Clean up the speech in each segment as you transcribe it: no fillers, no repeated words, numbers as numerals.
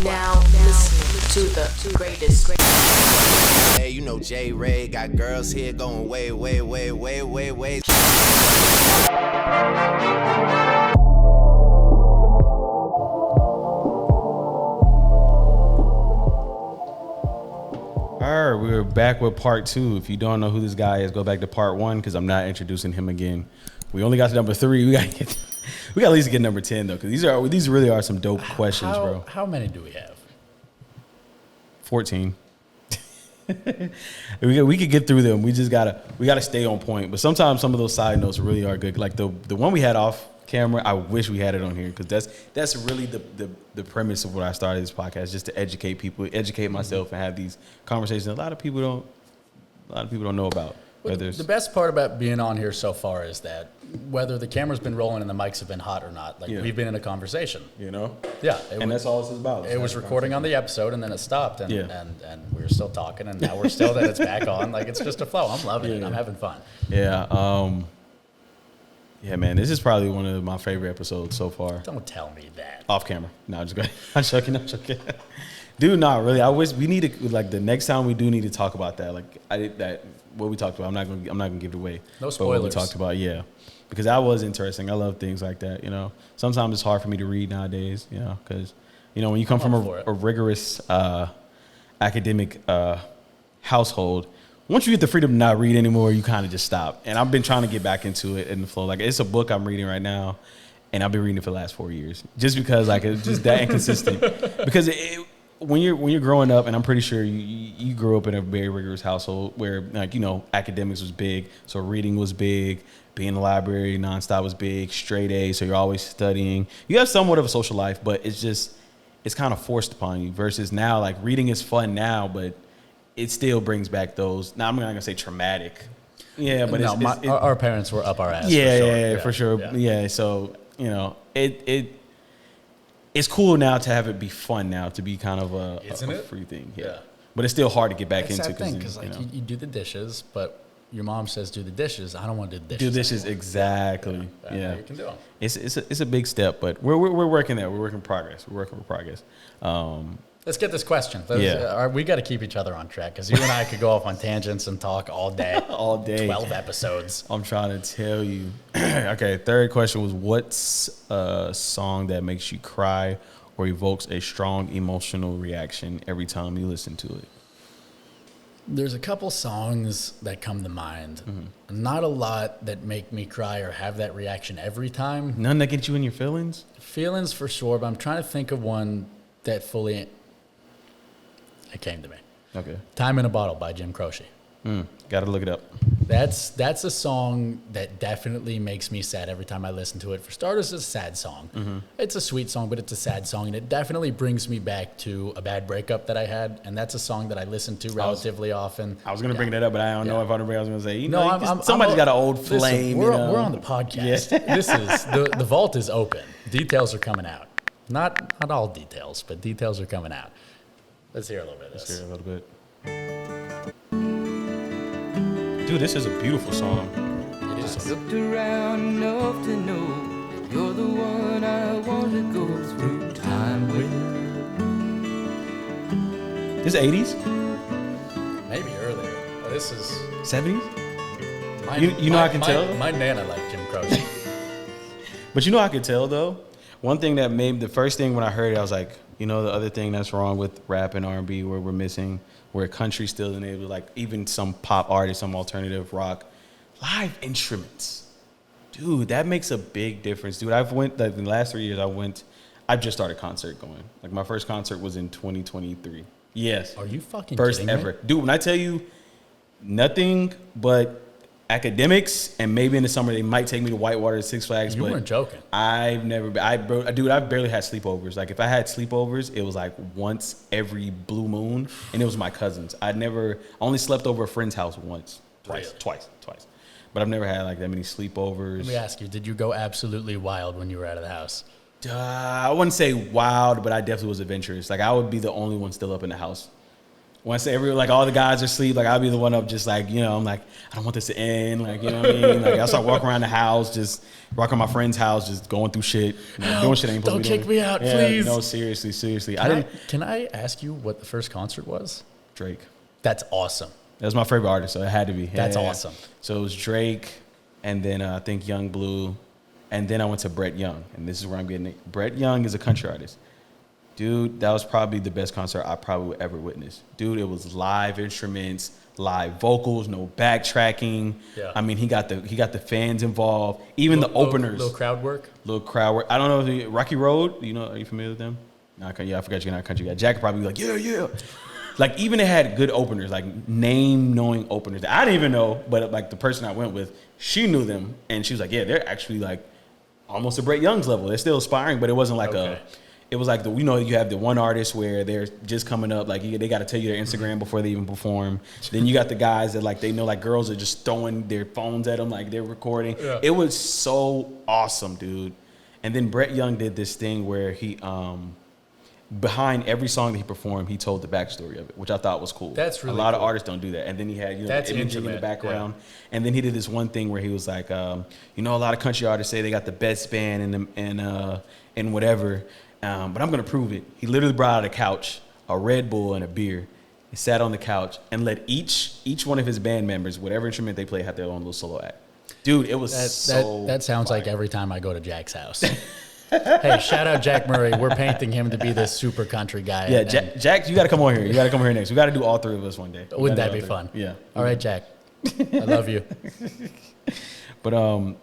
now listening to the greatest. Hey, you know J Ray got girls here going way, way, way, way, way, way. All right, we're back with part 2. If you don't know who this guy is, go back to part 1 because I'm not introducing him again. We only got to number 3. We got at least get number 10 though, because these really are some dope questions, bro. How many do we have? 14. we could get through them. We gotta stay on point. But sometimes some of those side notes really are good. Like the one we had off camera, I wish we had it on here because that's really the premise of what I started this podcast, just to educate people, educate myself, and have these conversations a lot of people don't know about. Well, the best part about being on here so far is that whether the camera's been rolling and the mics have been hot or not, we've been in a conversation. You know? Yeah. That's all this is about. It was recording on the episode and then it stopped and we were still talking and now we're still that it's back on. Like it's just a flow. I'm loving it. I'm having fun. Yeah. Yeah, man, this is probably one of my favorite episodes so far. Don't tell me that. Off camera. No, I'm just going. I'm joking. Dude, not really. I wish we need to, like, the next time we do need to talk about that. Like, what we talked about. I'm not gonna give it away. No spoilers. What we talked about, yeah, because that was interesting. I love things like that. You know, sometimes it's hard for me to read nowadays. You know, because when you come from a rigorous academic household, once you get the freedom to not read anymore, you kind of just stop. And I've been trying to get back into it in the flow. Like, it's a book I'm reading right now, and I've been reading it for the last 4 years, just because it's just that inconsistent. Because when you're growing up, and I'm pretty sure you grew up in a very rigorous household where, academics was big, so reading was big, being in the library nonstop was big, straight A's, so you're always studying. You have somewhat of a social life, but it's kind of forced upon you. Versus now, like, reading is fun now, but it still brings back those. Now, I'm not gonna say traumatic. Yeah, but our parents were up our ass. Yeah, for sure. Yeah, so it's cool now to have it be fun now, to be kind of a free thing. Yeah. But it's still hard to get back into. Because you do the dishes, but your mom says do the dishes. I don't want to do the dishes. Do dishes, exactly. Yeah. You can do them. It's a big step, but we're working there. We're working progress. Let's get this question. We got to keep each other on track because you and I could go off on tangents and talk all day. All day. 12 episodes. I'm trying to tell you. Okay, third question was, what's a song that makes you cry or evokes a strong emotional reaction every time you listen to it? There's a couple songs that come to mind. Mm-hmm. Not a lot that make me cry or have that reaction every time. None that get you in your feelings? Feelings for sure, but I'm trying to think of one that fully... It came to me. Okay. Time in a Bottle by Jim Croce. Got to look it up. That's a song that definitely makes me sad every time I listen to it. For starters, it's a sad song. Mm-hmm. It's a sweet song, but it's a sad song, and it definitely brings me back to a bad breakup that I had, and that's a song that I listen to relatively often. I was going to bring that up, but I don't know if I was going to say, somebody's got an old flame. We're on the podcast. Yeah. This is the vault is open. Details are coming out. Not all details, but details are coming out. Let's hear a little bit of this. Let's hear a little bit. Dude, this is a beautiful song. It is. Looked around enough to know that you're the one I want to go through time with. This 80s? Maybe earlier. This is 70s? I can tell? My Nana liked Jim Croce. But I could tell, though? One thing that made the first thing when I heard it, I was like, the other thing that's wrong with rap and R&B where we're missing, where country still enabled, like even some pop artists, some alternative rock, live instruments. Dude, that makes a big difference. Dude, in the last 3 years, I've just started concert going. Like, my first concert was in 2023. Yes. Are you fucking first kidding ever. me? Dude, when I tell you nothing but academics, and maybe in the summer they might take me to Whitewater, Six Flags. You weren't joking. I've never been. I've barely had sleepovers. Like, if I had sleepovers, it was like once every blue moon, and it was my cousins. I only slept over a friend's house twice. But I've never had like that many sleepovers. Let me ask you, did you go absolutely wild when you were out of the house? I wouldn't say wild, but I definitely was adventurous. Like, I would be the only one still up in the house Once like all the guys are asleep, like I'll be the one up just like, I'm like, I don't want this to end. Like, you know what I mean? Like I start walking around the house, just walking my friend's house, just going through shit. Doing shit I ain't supposed to be doing. Don't kick me out, please. No, seriously. Can I ask you what the first concert was? Drake. That's awesome. That was my favorite artist, so it had to be. That's awesome. So it was Drake, and then I think Young Blue, and then I went to Brett Young, and this is where I'm getting it. Brett Young is a country artist. Dude, that was probably the best concert I probably ever witnessed. Dude, it was live instruments, live vocals, no backtracking. Yeah. I mean, he got the fans involved, even the openers. Little crowd work. I don't know, Rocky Road. Are you familiar with them? No, yeah, I forgot you're not a country guy. Jack would probably be like, yeah. Like even it had good openers, like name-knowing openers. I didn't even know, but like the person I went with, she knew them, and she was like, yeah, they're actually like almost a Brett Young's level. They're still aspiring, but it wasn't like it was like you have the one artist where they're just coming up, like they got to tell you their Instagram before they even perform. Then you got the guys that like they know like girls are just throwing their phones at them like they're recording. Yeah. It was so awesome, dude. And then Brett Young did this thing where he behind every song that he performed, he told the backstory of it, which I thought was cool. That's really a lot of artists don't do that. And then he had the imaging in the background. Yeah. And then he did this one thing where he was like, a lot of country artists say they got the best band and whatever. But I'm going to prove it. He literally brought out a couch, a Red Bull, and a beer. He sat on the couch and let each one of his band members, whatever instrument they play, have their own little solo act. Dude, it was that sounds fire. Like every time I go to Jack's house. Hey, shout out Jack Murray. We're painting him to be this super country guy. Yeah, Jack, you got to come on here. You got to come here next. We got to do all three of us one day. Wouldn't that be fun? Yeah. All right, Jack. I love you. But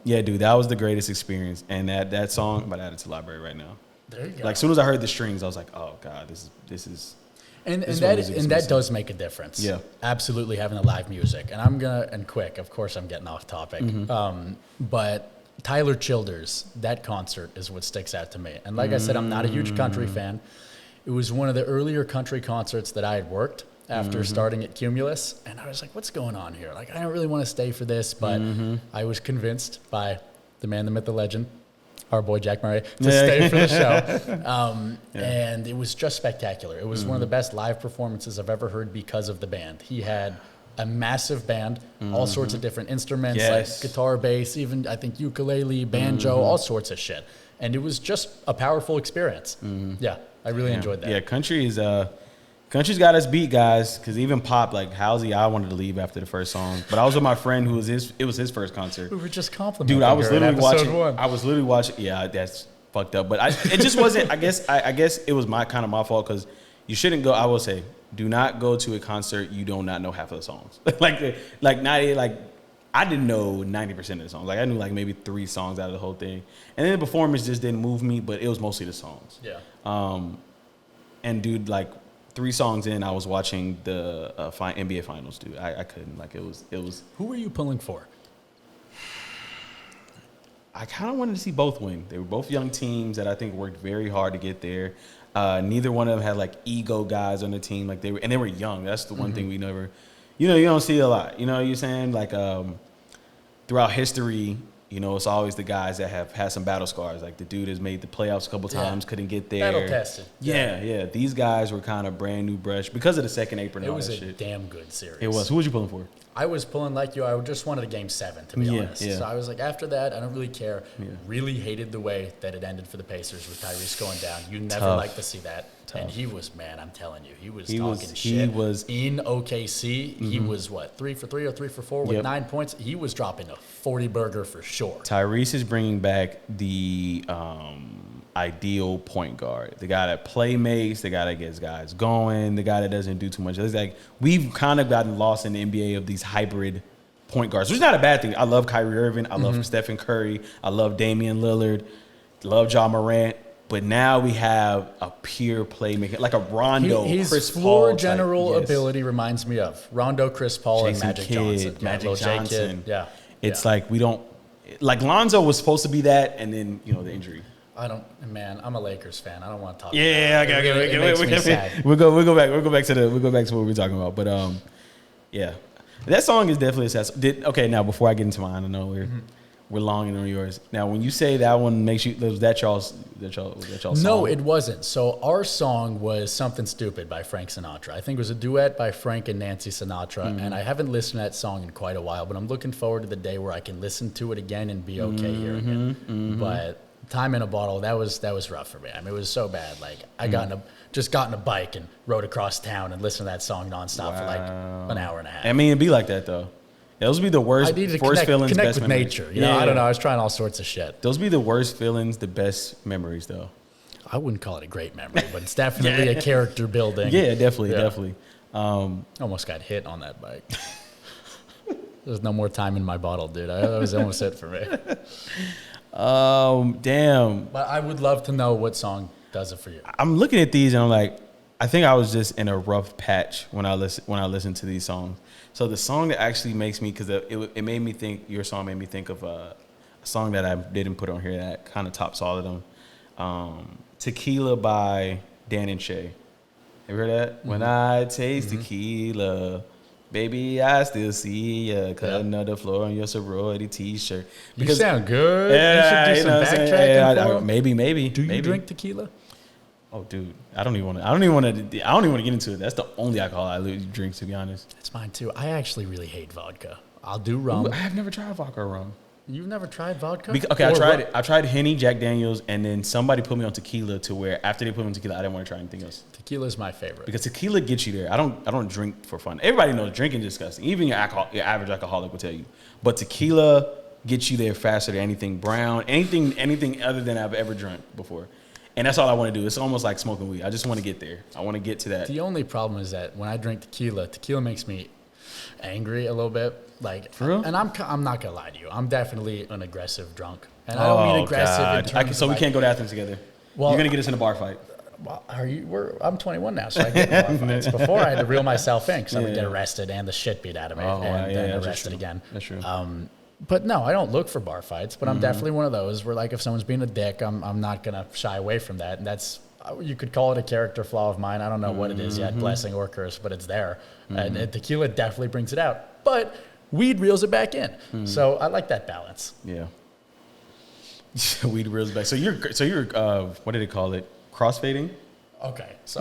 yeah, dude, that was the greatest experience. And that song, I'm about to add it to the library right now. There you go. Like as soon as I heard the strings, I was like, "Oh God, this is." And that does make a difference. Yeah, absolutely, having the live music. And quick. Of course, I'm getting off topic. Mm-hmm. But Tyler Childers, that concert is what sticks out to me. And like I said, I'm not a huge country fan. It was one of the earlier country concerts that I had worked after starting at Cumulus, and I was like, "What's going on here? Like, I don't really want to stay for this," but I was convinced by the man, the myth, the legend, our boy Jack Murray, to stay for the show. And it was just spectacular. It was one of the best live performances I've ever heard because of the band. He had a massive band, all sorts of different instruments, like guitar, bass, even I think ukulele, banjo, all sorts of shit. And it was just a powerful experience. Yeah, I really enjoyed that. Yeah, country's got us beat, guys, because even pop, like Halsey, I wanted to leave after the first song. But I was with my friend who it was his first concert. We were just complimenting. Dude, I was literally watching. Yeah, that's fucked up. But it just wasn't, I guess it was my fault because you shouldn't go, I will say, do not go to a concert you do not know half of the songs. I didn't know 90% of the songs. Like I knew like maybe 3 songs out of the whole thing. And then the performance just didn't move me, but it was mostly the songs. Yeah. And dude, like 3 songs in, I was watching the NBA Finals, dude. I couldn't. Like it was. Who were you pulling for? I kind of wanted to see both win. They were both young teams that I think worked very hard to get there. Neither one of them had like ego guys on the team. Like they were young. That's the one thing we never, you don't see a lot. You know what you're saying? Like throughout history, it's always the guys that have had some battle scars. Like the dude has made the playoffs a couple times, couldn't get there. Battle tested. Yeah. These guys were kind of brand new brush because of the second apron. It was a damn good series. It was. Who was you pulling for? I was pulling like you. I just wanted a game 7, to be honest. Yeah. So I was like, after that, I don't really care. Yeah. Really hated the way that it ended for the Pacers with Tyrese going down. You never like to see that. Tough. And he was, man, I'm telling you, he was talking shit. He was in OKC. He was 3 for 3 or 3 for 4 with 9 points. He was dropping a 40 burger for sure. Tyrese is bringing back the ideal point guard, the guy that makes, the guy that gets guys going, the guy that doesn't do too much. It's like we've kind of gotten lost in the NBA of these hybrid point guards, which is not a bad thing. I love Kyrie Irving. I love Stephen Curry. I love Damian Lillard. Love Ja Morant. But now we have a pure playmaker, like a Rondo, his Chris Paul. His floor general ability reminds me of Rondo, Chris Paul, Jason and Magic Kidd, Johnson. Magic Johnson. Yeah. It's like we don't – like Lonzo was supposed to be that, and then, the injury. I'm a Lakers fan. I don't want to talk about it. It makes me sad. We'll go back to what we're talking about. But, yeah. That song is definitely a sad song. Okay, now, before I get into mine, I know We're longing on yours. Now, when you say that one makes you, was that y'all's song? No, it wasn't. So our song was Something Stupid by Frank Sinatra. I think it was a duet by Frank and Nancy Sinatra. And I haven't listened to that song in quite a while, but I'm looking forward to the day where I can listen to it again and be okay hearing it. But Time in a Bottle, that was rough for me. I mean, it was so bad. Like, I got in a bike and rode across town and listened to that song nonstop for like an hour and a half. I mean, it'd be like that, though. Those would be the worst, I needed to worst feelings, connect best with memories. nature. You know, I don't know. I was trying all sorts of shit. Those would be the worst feelings, the best memories, though. I wouldn't call it a great memory, but it's definitely a character building. Yeah, definitely. Almost got hit on that bike. There's no more time in my bottle, dude. That was almost it for me. Damn. But I would love to know what song does it for you. I'm looking at these and I'm like, I think I was just in a rough patch when I listen to these songs. So the song that actually makes me, because it made me think, your song made me think of a song that I didn't put on here that kind of tops all of them. Tequila by Dan and Shay. You heard that? Mm-hmm. When I taste tequila, baby, I still see ya cutting up the floor on your sorority T-shirt. Because, you sound good. Yeah, you should do some backtracking. Maybe. Do you drink tequila? Oh, dude, I don't even want to get into it. That's the only alcohol I drink, to be honest. That's mine too. I actually really hate vodka. I'll do rum. Ooh, I have never tried vodka or rum. You've never tried vodka? Okay, I tried it. I tried Henny, Jack Daniels, and then somebody put me on tequila to where after they put me on tequila, I didn't want to try anything else. Tequila is my favorite. Because tequila gets you there. I don't drink for fun. Everybody knows drinking is disgusting. Even your average alcoholic will tell you. But tequila gets you there faster than anything brown, anything other than I've ever drunk before. And that's all I want to do. It's almost like smoking weed. I just want to get there. I want to get to that. The only problem is that when I drink tequila makes me angry a little bit. Like, for real? And I'm not gonna lie to you. I'm definitely an aggressive drunk, and I don't mean aggressive. In terms so of we can't go to Athens together. Well, you're gonna get us in a bar fight. Well, I'm 21 now, so I get in bar fights. Before I had to reel myself in because I would get arrested and the shit beat out of me, and then arrested again. That's true. But no, I don't look for bar fights. But I'm definitely one of those where, like, if someone's being a dick, I'm not gonna shy away from that. And that's, you could call it a character flaw of mine. I don't know what it is yet, blessing or curse, but it's there. And tequila definitely brings it out. But weed reels it back in. So I like that balance. Yeah. Weed reels back. So you're what did they call it? Crossfading? Okay. So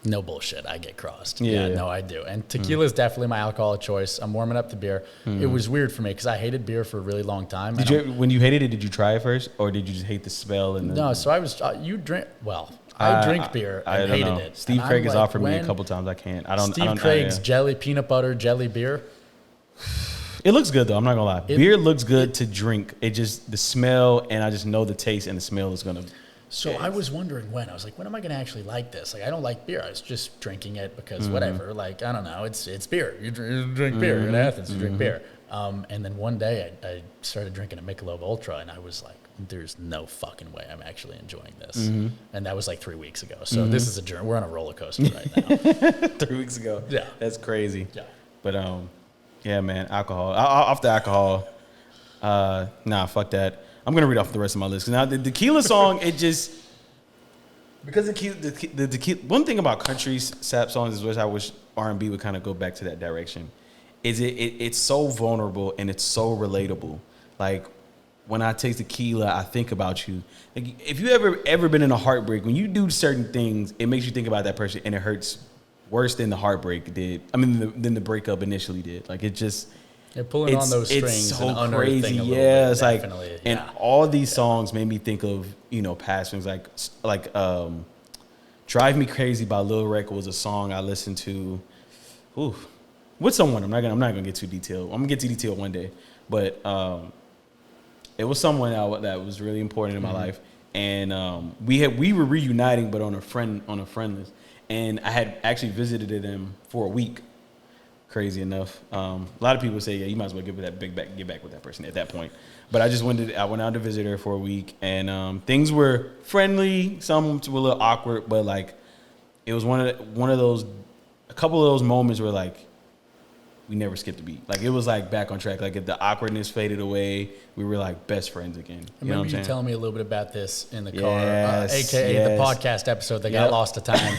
no bullshit. I get crossed. Yeah, no, I do. And tequila is definitely my alcohol of choice. I'm warming up to beer. It was weird for me because I hated beer for a really long time. When you hated it, did you try it first, or did you just hate the smell? No, so I was. You drink well. I drink beer and hated it. Steve Craig has offered me a couple times. I can't. Steve Craig's peanut butter jelly beer. It looks good though. I'm not gonna lie. Beer looks good to drink. It just the smell, and I just know the taste and the smell is gonna. So I was wondering when am I going to actually like this? Like, I don't like beer. I was just drinking it because whatever. Like, I don't know. It's beer. You drink beer. You're in Athens. You drink beer. And then one day I started drinking a Michelob Ultra, and I was like, there's no fucking way I'm actually enjoying this. And that was like 3 weeks ago. So this is a journey. We're on a roller coaster right now. 3 weeks ago. Yeah. That's crazy. Yeah. But, yeah, man, alcohol. Off the alcohol, nah, fuck that. I'm going to read off the rest of my list. Now, the tequila song, it just... Because the tequila... One thing about country sap songs is which I wish R&B would kind of go back to that direction, is it's so vulnerable and it's so relatable. Like, when I taste tequila, I think about you. Like, if you ever been in a heartbreak, when you do certain things, it makes you think about that person, and it hurts worse than the heartbreak did. I mean, than the breakup initially did. Like, it just... Yeah, pulling on those strings. It's so and crazy. A Yeah, bit, it's like, and all these songs made me think of, past things. Like "Drive Me Crazy" by Lil Rec was a song I listened to. Ooh, with someone. I'm not gonna get too detailed. I'm gonna get too detailed one day, but it was someone that was really important in my life, and we were reuniting, but on a friend list, and I had actually visited them for a week. Crazy enough, a lot of people say, yeah, you might as well get back with that person at that point. But I went out to visit her for a week, and things were friendly. Some were a little awkward, but like it was a couple of those moments where like we never skipped a beat. Like it was like back on track. Like if the awkwardness faded away, we were like best friends again. I remember you telling me a little bit about this in the car, Yes, aka the podcast episode that got lost to time.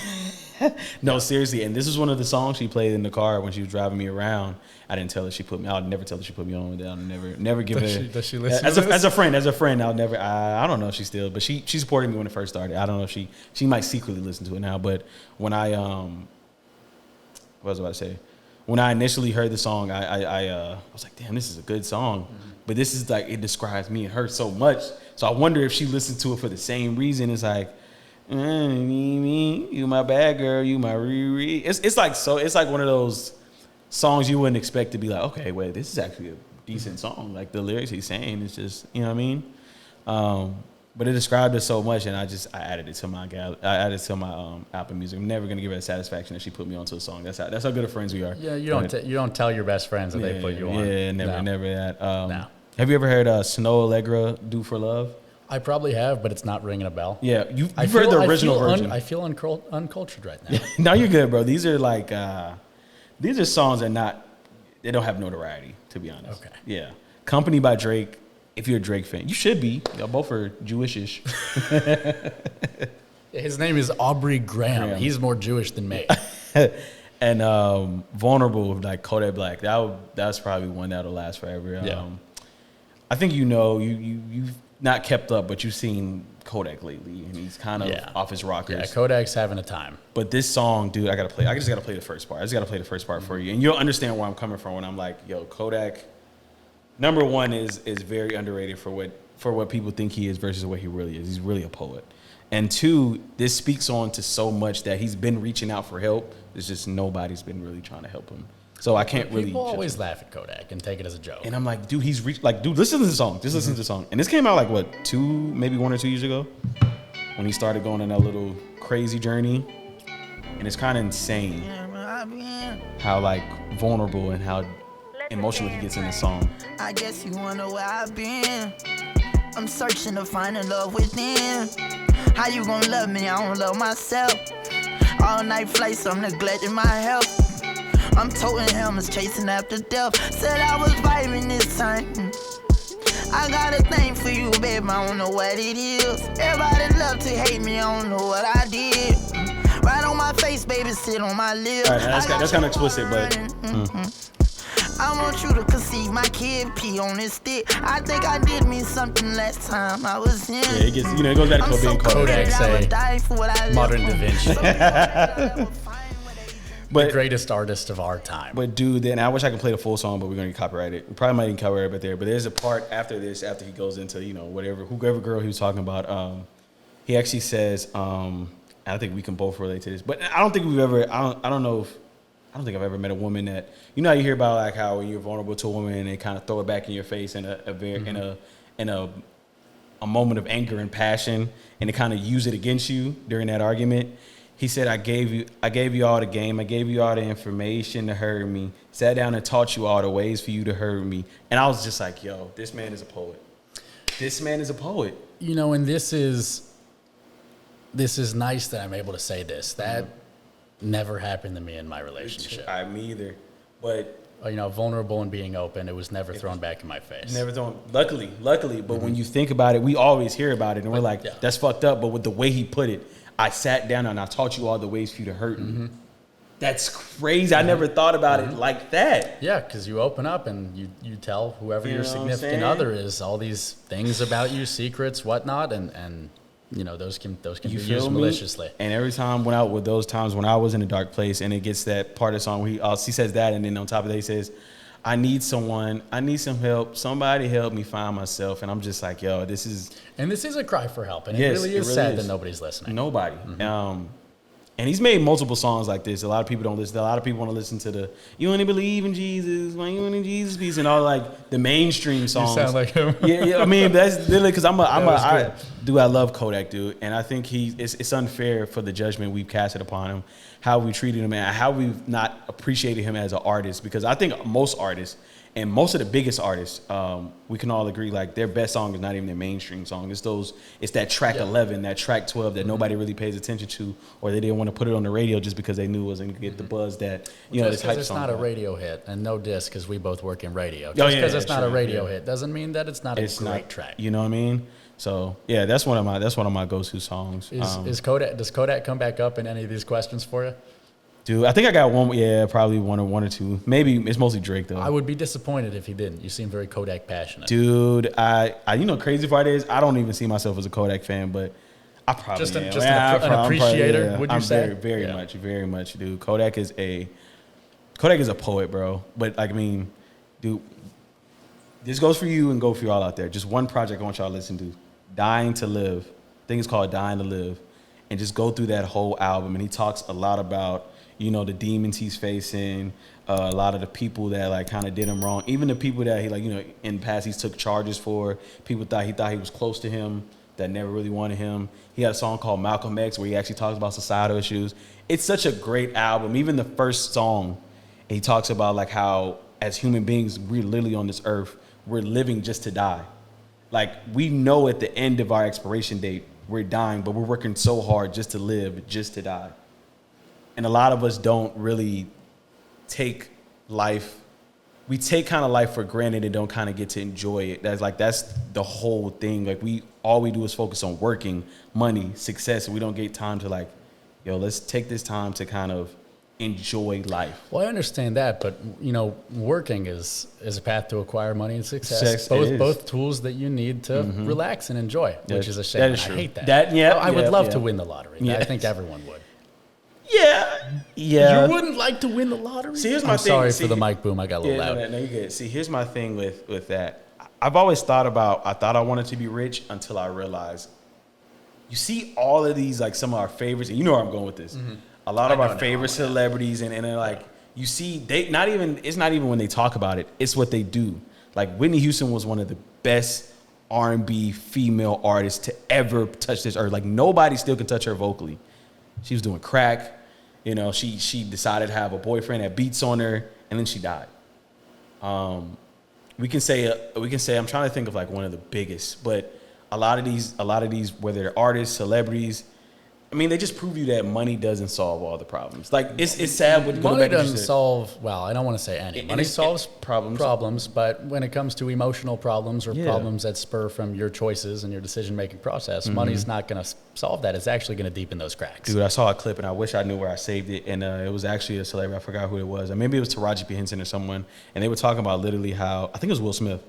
No, seriously. And this is one of the songs she played in the car when she was driving me around. I didn't tell her she put me. I'll never tell her she put me on. I'll never give her. Does she listen as to a this? as a friend? I'll never. I don't know if she still, but she supported me when it first started. I don't know if she might secretly listen to it now. But when I what was I about to say? When I initially heard the song, I was like, damn, this is a good song. Mm-hmm. But this is like, it describes me and her so much. So I wonder if she listened to it for the same reason. It's like, you my bad girl, you my Riri. It's like one of those songs you wouldn't expect to be like, okay, wait, this is actually a decent song. Like the lyrics he's saying, it's just, you know what I mean? But it described her so much, and I added it to my Apple Music. I'm never gonna give her the satisfaction that she put me onto a song. That's how good of friends we are. Yeah, you don't tell your best friends that they put you on. Yeah, never that. No. Have you ever heard Snow Allegra "Do for Love"? I probably have, but it's not ringing a bell. Yeah, you've heard the original version. I feel uncultured right now. No, you're good, bro. These are like these are songs that they don't have notoriety, to be honest. Okay. Yeah, "Company" by Drake. If you're a Drake fan, you should be. Y'all both are Jewishish. His name is Aubrey Graham. He's more Jewish than me. And "Vulnerable" like Kodak Black. That's probably one that'll last forever. Yeah. I think you've not kept up, but you've seen Kodak lately, and he's kind of off his rockers. Yeah, Kodak's having a time. But this song, dude, I just gotta play the first part. I just gotta play the first part for you, and you'll understand where I'm coming from when I'm like, yo, Kodak. Number one is very underrated for what people think he is versus what he really is. He's really a poet. And two, this speaks on to so much that he's been reaching out for help. It's just nobody's been really trying to help him. So I can't really. People always laugh at Kodak and take it as a joke. And I'm like, dude, listen to the song. Just listen to the song. And this came out like what, 1 or 2 years ago, when he started going on that little crazy journey. And it's kind of insane how like vulnerable and how emotional he gets in the song. I guess you wonder where I've been. I'm searching to find a love within. How you gonna love me? I don't love myself. All night flights, I'm neglecting my health. I'm toting helmets, chasing after death. Said I was vibing this time. I got a thing for you, babe, I don't know what it is. Everybody love to hate me, I don't know what I did. Right on my face, baby, sit on my lips. All right, that's kind of explicit, but... I want you to conceive my kid, pee on this stick. I think I did me something last time I was in. Yeah, it goes back to being Kodak say modern Da Vinci. But the greatest artist of our time. But dude, then I wish I could play the full song, but we're gonna get copyrighted. We probably might even copyright it there. But there's a part after this, after he goes into whoever girl he was talking about. He actually says, I think we can both relate to this. But I don't think we've ever. I don't think I've ever met a woman that, you know how you hear about like how when you're vulnerable to a woman and they kind of throw it back in your face in a moment of anger and passion, and they kind of use it against you during that argument. He said, I gave you all the game. I gave you all the information to hurt me. Sat down and taught you all the ways for you to hurt me. And I was just like, yo, this man is a poet. This man is a poet. You know, and this is nice that I'm able to say this. That never happened to me in my relationship. Me either. But vulnerable and being open, it was never thrown back in my face. Never thrown. Luckily. But when you think about it, we always hear about it, and we're like, that's fucked up. But with the way he put it, I sat down and I taught you all the ways for you to hurt me. That's crazy. I never thought about it like that. Yeah, because you open up and you tell whoever your significant other is all these things about you, secrets, whatnot, and those can be used maliciously. And every time went out with those times when I was in a dark place, and it gets that part of the song where he says that, and then on top of that he says, I need some help. Somebody help me find myself. And I'm just like, yo, this is a cry for help. And it really is sad that nobody's listening. Nobody. And he's made multiple songs like this. A lot of people don't listen. A lot of people want to listen to the "You Only Believe in Jesus," "Why You in Jesus Peace," and all like the mainstream songs. You sound like him. Yeah. I mean, that's literally because I love Kodak, dude, and I think it's unfair for the judgment we've casted upon him, how we treated him, and how we've not appreciated him as an artist. Because I think most artists, And most of the biggest artists, we can all agree, like their best song is not even their mainstream song. It's that track 11, that track 12 that nobody really pays attention to, or they didn't want to put it on the radio just because they knew it wasn't going to get the buzz that, this hype it's song. Not a radio hit, and no diss because we both work in radio. Just because it's not a radio hit doesn't mean that it's not a great track. You know what I mean? So yeah, that's one of my go-to songs. Does Kodak come back up in any of these questions for you? Dude, I think I got one. Yeah, probably one or two. Maybe it's mostly Drake though. I would be disappointed if he didn't. You seem very Kodak passionate. Dude, I crazy part is I don't even see myself as a Kodak fan, but I probably just am. an appreciator. Would you say? Very much, dude. Kodak is a poet, bro. But like, I mean, dude, this goes for you and go for y'all out there. Just one project I want y'all to listen to, "Dying to Live." I think it's called "Dying to Live," and just go through that whole album. And he talks a lot about, the demons he's facing, a lot of the people that like kind of did him wrong, even the people that he in the past he's took charges for. People thought he was close to him that never really wanted him. He had a song called Malcolm X where he actually talks about societal issues. It's such a great album. Even the first song, he talks about like how as human beings we're literally on this earth, we're living just to die. Like we know at the end of our expiration date we're dying, but we're working so hard just to live, just to die. And a lot of us don't really take life. We take kind of life for granted and don't kind of get to enjoy it. That's the whole thing. Like all we do is focus on working, money, success. And we don't get time to let's take this time to kind of enjoy life. Well, I understand that, but working is a path to acquire money and success. Both tools that you need to relax and enjoy, which is a shame. That is true. I hate that. I would love to win the lottery. Yeah. I think everyone would. Yeah. You wouldn't like to win the lottery? See, here's my thing. Sorry for the mic boom. I got a little loud. No, you're good. See, here's my thing with that. I've always thought I wanted to be rich until I realized, you see all of these, like some of our favorites, and you know where I'm going with this. Mm-hmm. A lot of our favorite celebrities, and they're like, you see, it's not even when they talk about it, it's what they do. Like Whitney Houston was one of the best R&B female artists to ever touch this earth. Like nobody still can touch her vocally. She was doing crack. She decided to have a boyfriend that beats on her, and then she died. We can say I'm trying to think of like one of the biggest, but a lot of these, whether they're artists, celebrities, I mean, they just prove you that money doesn't solve all the problems. Like it's sad. Money doesn't solve. Well, I don't want to say any. Money solves problems, but when it comes to emotional problems or problems that spur from your choices and your decision-making process, money's not going to solve that. It's actually going to deepen those cracks. Dude, I saw a clip and I wish I knew where I saved it, and it was actually a celebrity. I forgot who it was. Maybe it was Taraji P. Henson or someone, and they were talking about literally how, I think it was Will Smith,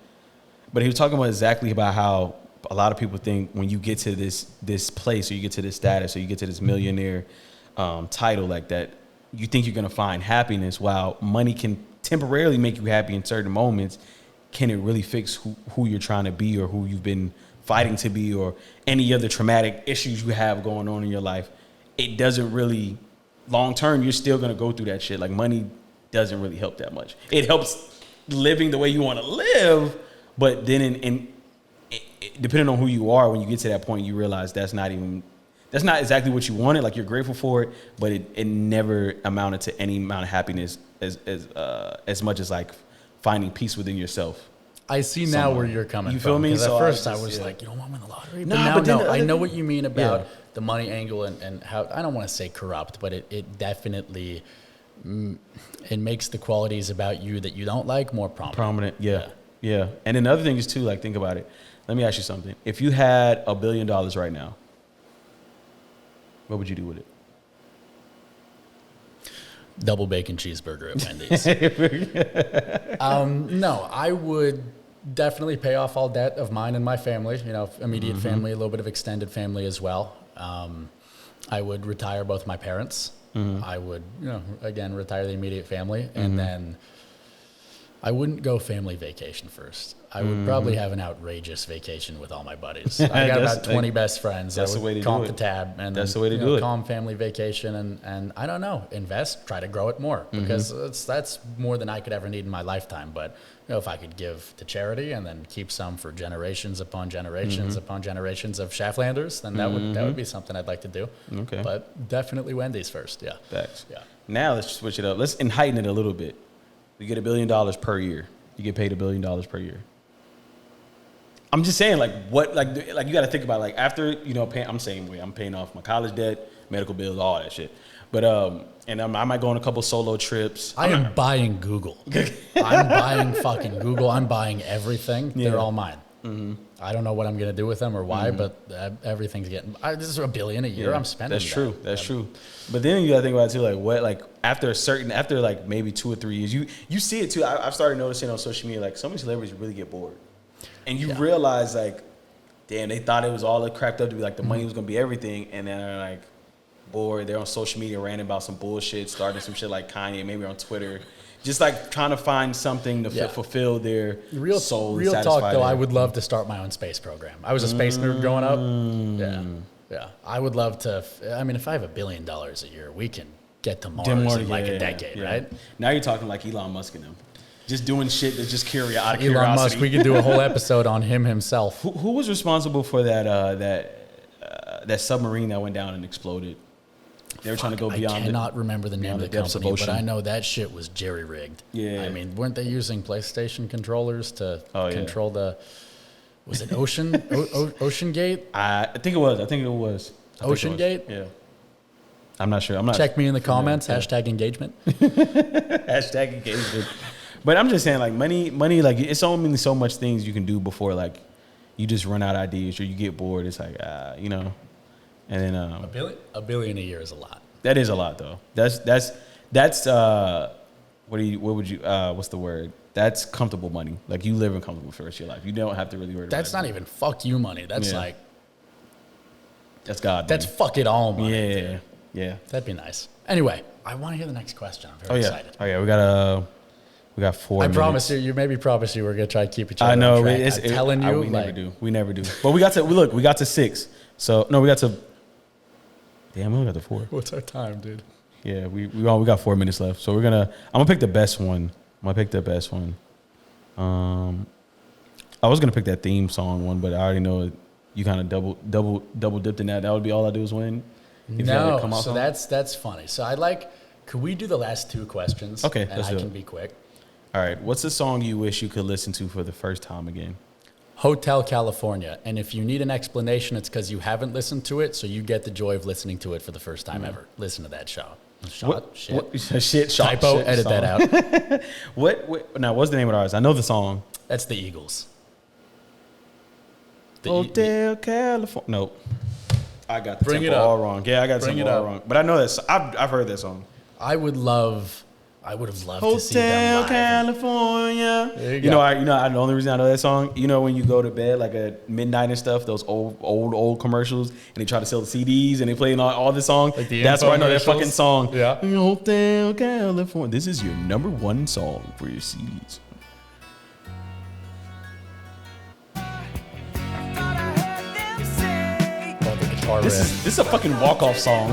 but he was talking about exactly about how a lot of people think when you get to this place, or you get to this status, or you get to this millionaire title like that, you think you're going to find happiness. While money can temporarily make you happy in certain moments, can it really fix who you're trying to be, or who you've been fighting to be, or any other traumatic issues you have going on in your life? It doesn't really, long term, you're still going to go through that shit. Like money doesn't really help that much. It helps living the way you want to live, but then depending on who you are, when you get to that point, you realize that's not exactly what you wanted. Like you're grateful for it, but it never amounted to any amount of happiness as much as like finding peace within yourself. I see now where you're coming from. You feel me? Because So at first I was like, you don't want to win the lottery? But now I know what you mean about the money angle and how, I don't want to say corrupt, but it definitely, it makes the qualities about you that you don't like more prominent. Yeah. And then the other thing is too, like, think about it. Let me ask you something. If you had $1 billion right now, what would you do with it? Double bacon cheeseburger at Wendy's. No, I would definitely pay off all debt of mine and my family, immediate family, a little bit of extended family as well. I would retire both my parents. I would, again, retire the immediate family. And then I wouldn't go family vacation first. I would probably have an outrageous vacation with all my buddies. I got about 20 best friends. That's the way to comp do it. the tab, and that's the way to do it. Calm family vacation, and I don't know, invest, try to grow it more, because that's more than I could ever need in my lifetime. But if I could give to charity and then keep some for generations upon generations upon generations of Shaftlanders, then that would be something I'd like to do. Okay, but definitely Wendy's first. Yeah, thanks. Yeah. Now let's switch it up. Let's heighten it a little bit. We get $1 billion per year. You get paid $1 billion per year. I'm just saying, like, what, like you got to think about, like, after, you know, I'm saying, I'm paying off my college debt, medical bills, all that shit. But, and I might go on a couple solo trips. I am buying Google. I'm buying fucking Google. I'm buying everything. Yeah. They're all mine. Mm-hmm. I don't know what I'm going to do with them or why, but everything's getting, this is $1 billion a year. I'm spending That's true. That's true. But then you got to think about it too, like, what, like, after like maybe 2 or 3 years, you see it too. I've started noticing on social media, like, so many celebrities really get bored. And you realize, like, damn, they thought it was all cracked up to be like the money was going to be everything. And then they're like bored. They're on social media ranting about some bullshit, starting some shit like Kanye, maybe on Twitter. Just like trying to find something to fulfill their soul. Real talk, though, I would love to start my own space program. I was a space nerd growing up. Yeah. I would love to. I mean, if I have $1 billion a year, we can get to Mars in like a decade, right? Now you're talking like Elon Musk and them. Just doing shit that's just curiosity. Elon Musk, we could do a whole episode on him himself. Who was responsible for that submarine that went down and exploded? They were trying to go beyond. I cannot remember the name of the company, but I know that shit was jerry rigged. Yeah. I mean, weren't they using PlayStation controllers to control the? Was it Ocean Gate? I think it was. Ocean Gate. Yeah. I'm not sure. Check me in the comments. Hashtag engagement. Hashtag engagement. But I'm just saying, like, money, like, it's only so much things you can do before, like, you just run out of ideas or you get bored. It's like, you know, and then $1 billion a year is a lot. That is a lot, though. That's what's the word? That's comfortable money. Like, you live in comfortable for the rest of your life. You don't have to really worry about it. That's not even fuck you money. That's like, that's God. That's money. fuck it all money. Yeah. Yeah. That'd be nice. Anyway, I want to hear the next question. I'm very excited. Oh yeah, we got 4 minutes. I promise you. You maybe promise you we're gonna try to keep each other. I know. On track. I'm telling you, we never do. But we got to 6. So no, we got to. Damn, we only got to 4. What's our time, dude? Yeah, we got 4 minutes left. So I'm gonna pick the best one. I was gonna pick that theme song one, but I already know you kind of double dipped in that. That would be all I do is win. No, so that's funny. So could we do the last 2 questions? Okay, and I can be quick. All right, what's the song you wish you could listen to for the first time again? Hotel California. And if you need an explanation, it's because you haven't listened to it, so you get the joy of listening to it for the first time ever. Listen to that show. Shit. Typo, edit that out. Now, what's the name of the artist? I know the song. That's the Eagles. Hotel California. Nope. I got the Bring tempo it up. all wrong. Yeah, I got the tempo all wrong. But I know this. I've heard that song. I would have loved to see them live. Hotel California. There you You go. know, the only reason I know that song, you know, when you go to bed like at midnight and stuff, those old commercials, and they try to sell the CDs and they play all the songs. Like the That's why I know that infomercials? fucking song. Yeah. Hotel California. This is your number 1 song for your CDs. This is a fucking walk-off song.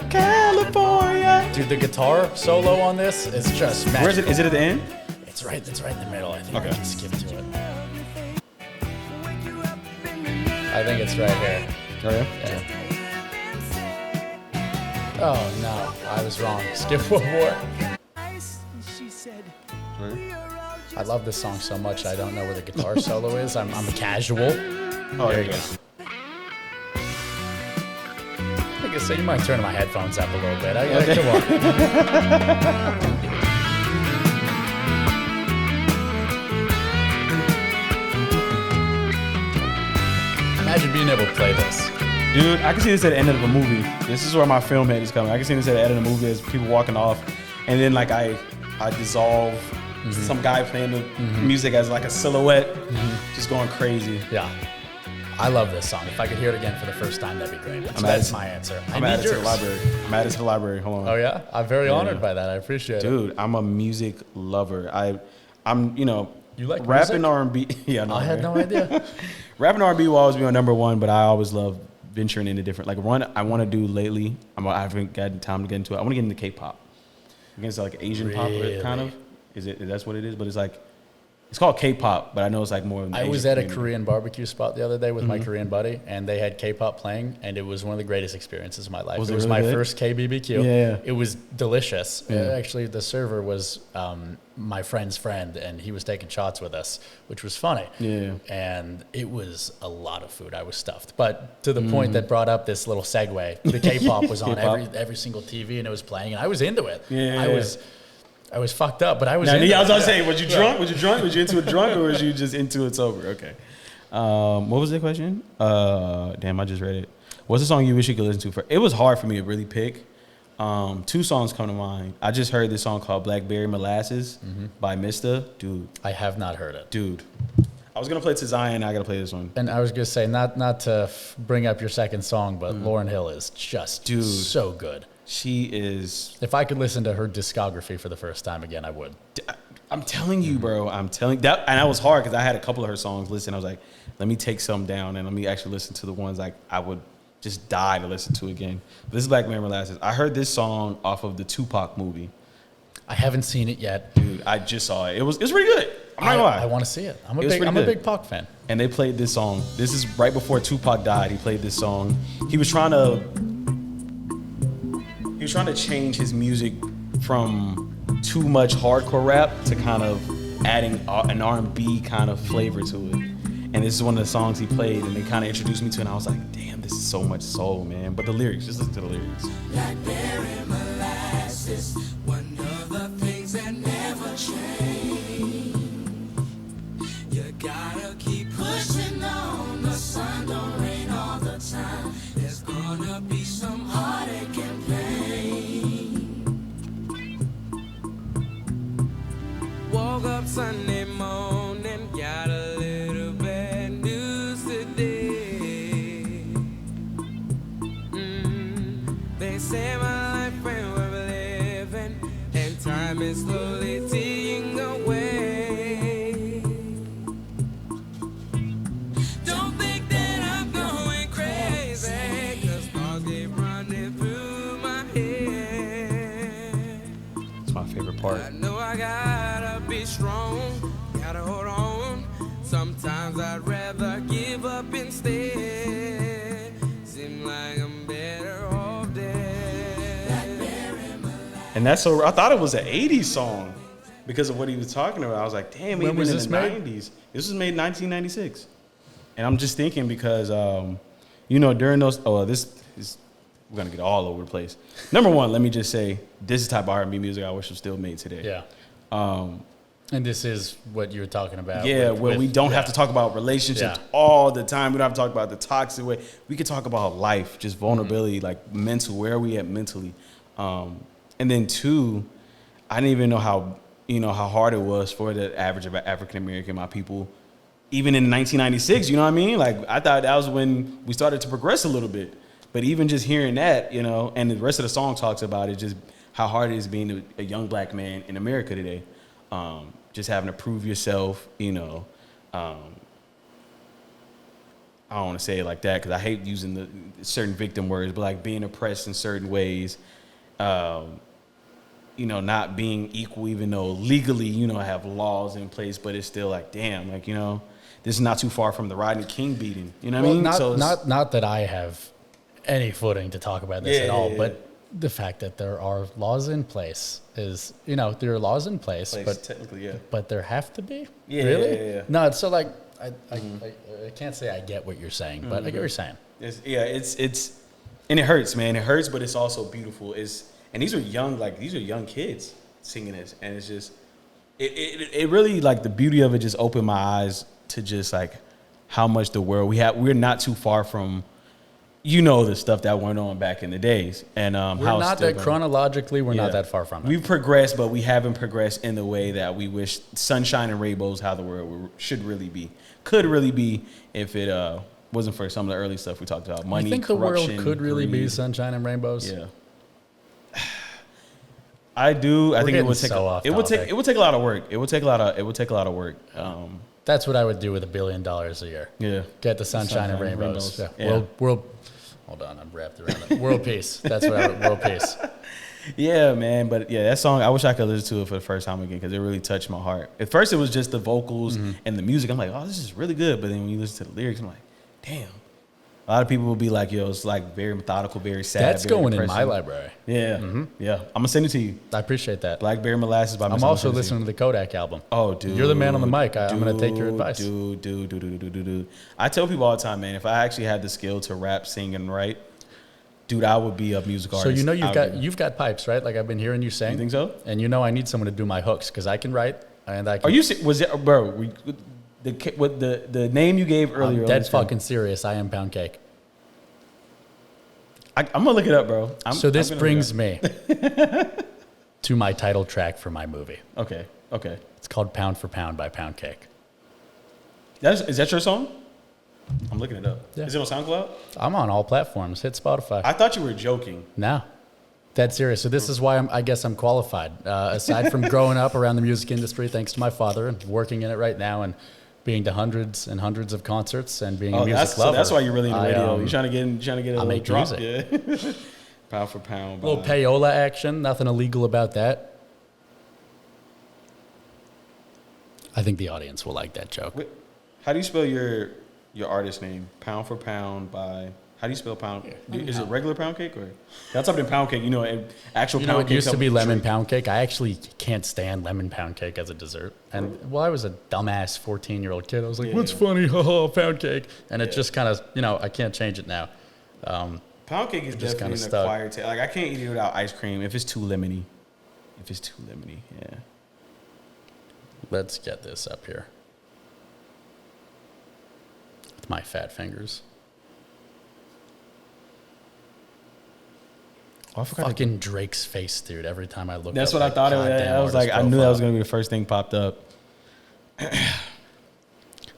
California. Dude, the guitar solo on this is just magical. Where is it? Is it at the end? It's right in the middle. I think Okay. we can skip to it. I think it's right here. Oh, yeah? Yeah. Oh, no. I was wrong. Skip one more. I love this song so much, I don't know where the guitar solo is. I'm a casual. Oh, there you go. I guess so you might turn my headphones up a little bit. Come on. Imagine being able to play this. Dude, I can see this at the end of a movie. This is where my film head is coming. I can see this at the end of the movie as people walking off, and then like I dissolve some guy playing the music as like a silhouette, just going crazy. Yeah. I love this song. If I could hear it again for the first time, that'd be great. So that's my answer. I'm added to the library. Hold on. Oh yeah? I'm very honored by that. I appreciate it. Dude, I'm a music lover. I'm you like rapping music? R&B. Yeah, no, I had no idea. Rapping R&B will always be my number 1, but I always love venturing into different. Like one I want to do lately. I haven't gotten time to get into it. I want to get into K-pop. Against like Asian pop, kind of. That's what it is? But it's It's called K-pop, but I know it's like more. I was at a Korean barbecue spot the other day with my Korean buddy, and they had K-pop playing, and it was one of the greatest experiences of my life. Was it was really my good? first KBBQ. Yeah. It was delicious. Yeah. Actually, the server was my friend's friend, and he was taking shots with us, which was funny. Yeah. And it was a lot of food. I was stuffed. But to the point that brought up this little segue, the K-pop was on K-pop. every single TV, and it was playing, and I was into it. Yeah. I was fucked up, but I was Now, into I was it. gonna say, was you drunk? Was you drunk? Was you into it drunk, or was you just into it sober? Okay. What was the question? Damn, I just read it. What's the song you wish you could listen to for? It was hard for me to really pick. Two songs come to mind. I just heard this song called Blackberry Molasses by Mista. Dude, I have not heard it. dude. I was gonna play to Zion. I gotta play this one. And I was going to say, not to bring up your second song, but Lauryn Hill is just Dude. so good. She is. If I could listen to her discography for the first time again, I would. I'm telling you, bro. I'm telling that, and that was hard because I had a couple of her songs listed. I was like, let me take some down and let me actually listen to the ones like I would just die to listen to again. But this is Black Mirror Molasses. I heard this song off of the Tupac movie. I haven't seen it yet. Dude, I just saw it. It was pretty good. I'm not gonna lie. I want to see it. I'm It was pretty a good. big Pac fan. And they played this song. This is right before Tupac died. He played this song. He was trying to change his music from too much hardcore rap to kind of adding an R&B kind of flavor to it. And this is one of the songs he played, and they kind of introduced me to it, and I was like, damn, this is so much soul, man. But the lyrics, just listen to the lyrics. Blackberry molasses, one of the things that never change. You gotta keep pushing on, the sun don't rain all the time. There's gonna be some heartache and pain. Woke up Sunday morning, got a little bad news today. They say my life ain't worth living, and time is slowly ticking away. Don't think that I'm going crazy, 'cause thoughts keep running through my head. It's my favorite part. I know I gotta be strong, gotta hold on. Sometimes I'd rather give up instead. Seem like I'm better off dead. And that's so, I thought it was an 80s song because of what he was talking about. I was like, damn, When even was in this the made? 90s. This was made in 1996. And I'm just thinking because, during those, this is, we're going to get all over the place. Number one, let me just say, this is the type of R&B music I wish was still made today. Yeah. And this is what you were talking about. Yeah, where we don't have to talk about relationships all the time. We don't have to talk about the toxic way. We could talk about life, just vulnerability, like mental. Where are we at mentally? And then two, I didn't even know how hard it was for the average of African American, my people, even in 1996. You know what I mean? Like I thought that was when we started to progress a little bit. But even just hearing that, and the rest of the song talks about it, just how hard it is being a young black man in America today. Just having to prove yourself, I don't want to say it like that because I hate using the certain victim words, but like being oppressed in certain ways, not being equal, even though legally, have laws in place, but it's still like, damn, like, this is not too far from the Rodney King beating. You know what I mean? Not that I have any footing to talk about this at all, but the fact that there are laws in place is, there are laws in place, but technically, yeah. But there have to be? Yeah, really? yeah. No, it's so like, I can't say I get what you're saying, but I get what you're saying. It's and it hurts, man. It hurts, but it's also beautiful. And these are young kids singing this, and it's just, it really, like, the beauty of it just opened my eyes to just like how much the world we're not too far from, the stuff that went on back in the days, and we're not that chronologically, we're not that far from it. We've progressed, but we haven't progressed in the way that we wish. Sunshine and rainbows, how the world could really be if it wasn't for some of the early stuff we talked about. Money, you think the world corruption, could really be greed. sunshine and rainbows? Yeah, I do. I think it would take. It would take a lot of work. It would take a lot of work. That's what I would do with $1 billion a year. Yeah, get the sunshine and rainbows. Yeah. World. Hold on, I'm wrapped around it. World peace. That's what I would. World peace. Yeah, man. But yeah, that song, I wish I could listen to it for the first time again because it really touched my heart. At first, it was just the vocals and the music. I'm like, oh, this is really good. But then when you listen to the lyrics, I'm like, damn. A lot of people will be like, yo, it's like very methodical, very sad. That's very going depressing. in my library. Yeah. Yeah. I'm going to send it to you. I appreciate that. Blackberry Molasses by Mr. I'm also Mississippi. listening to the Kodak album. Oh, dude. You're the man on the mic. I'm going to take your advice. Dude. I tell people all the time, man, if I actually had the skill to rap, sing, and write, dude, I would be a music artist. So you know you've got pipes, right? Like I've been hearing you sing. You think so? And you know I need someone to do my hooks because I can write and I can. Are you was it, bro? The name you gave earlier? I'm dead fucking serious. I am Pound Cake. I'm gonna look it up, bro. So this brings me to my title track for my movie. Okay. It's called Pound for Pound by Pound Cake. Is that your song? I'm looking it up. Yeah. Is it on SoundCloud? I'm on all platforms. Hit Spotify. I thought you were joking. No. Dead serious. So this is why I guess I'm qualified. Aside from growing up around the music industry, thanks to my father, and working in it right now, and being to hundreds and hundreds of concerts, and being a music lover. So that's why you're really into radio. You're trying to get a little make drop. music. Yeah. Pound for pound. A little payola action. Nothing illegal about that. I think the audience will like that joke. Wait, how do you spell your artist name? Pound for pound by. How do you spell pound? Is it regular pound cake or? That's something pound cake. You know, and actual You pound know, cake. it used to be lemon pound cake. I actually can't stand lemon pound cake as a dessert. And I was a dumbass 14-year-old kid. I was like, "What's funny? Haha, pound cake." And it just kind of, I can't change it now. Pound cake is just definitely kinda an stuck. acquired taste. Like I can't eat it without ice cream if it's too lemony. Yeah. Let's get this up here with my fat fingers. Oh, I forgot. Fucking Drake's face, dude. Every time I look, That's up what I that thought it was. goddamn I was like, I artist knew that was profile. gonna be the first thing popped up.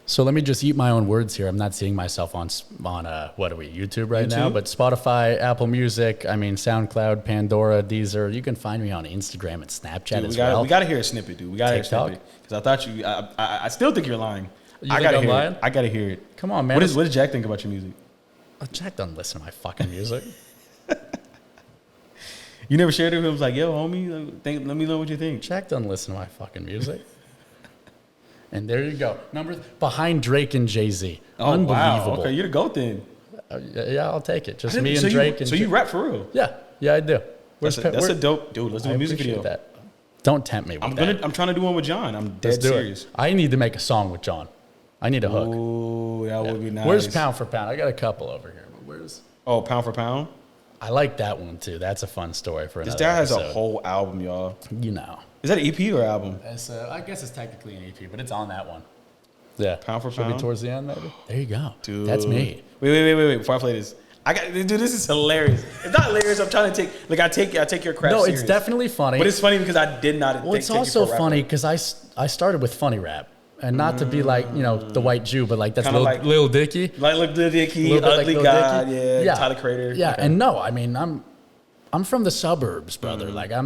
So let me just eat my own words here. I'm not seeing myself on what are we, YouTube right now? YouTube? But Spotify, Apple Music, SoundCloud, Pandora, Deezer. You can find me on Instagram and Snapchat Dude, as well. we gotta hear a snippet, dude. We gotta hear a TikTok? snippet because I thought you. I still think you're lying. You I think gotta I'm hear lying? it. I gotta hear it. Come on, man. What does Jack think about your music? Oh, Jack doesn't listen to my fucking music. You never shared it with him. Was like, yo, homie, let me know what you think. Jack doesn't listen to my fucking music. And there you go. Behind Drake and Jay-Z. Oh, Unbelievable. wow. Okay, you're the GOAT then. Yeah, I'll take it. Just I me didn't- and so Drake. So you rap for real? Yeah, I do. That's a dope, dude. Let's do a music video. That. Don't tempt me with that. I'm trying to do one with John. I'm Let's dead do serious. it. I need to make a song with John. I need a hook. Ooh, that would be nice. Where's Pound for Pound? I got a couple over here. But where's? Oh, Pound for Pound. I like that one too. That's a fun story for This another guy has a episode. whole album, y'all. You know. Is that an EP or album? I guess it's technically an EP, but it's on that one. Yeah. Pound for Should Pound? be towards the end, maybe. There you go. Dude. That's me. Wait. Before I play this, dude, this is hilarious. It's not hilarious. I'm trying to take, I take your crap No, serious. it's definitely funny. But it's funny because I did not. Well, it's also funny because I started with funny rap. And not to be like, the white Jew, but like that's Kinda like- Lil Dicky. Like Lil Dicky, Little bit like Ugly Lil God, Dicky. yeah, Tyler Creator. Yeah, Okay. and no, I mean, I'm from the suburbs, brother. Like I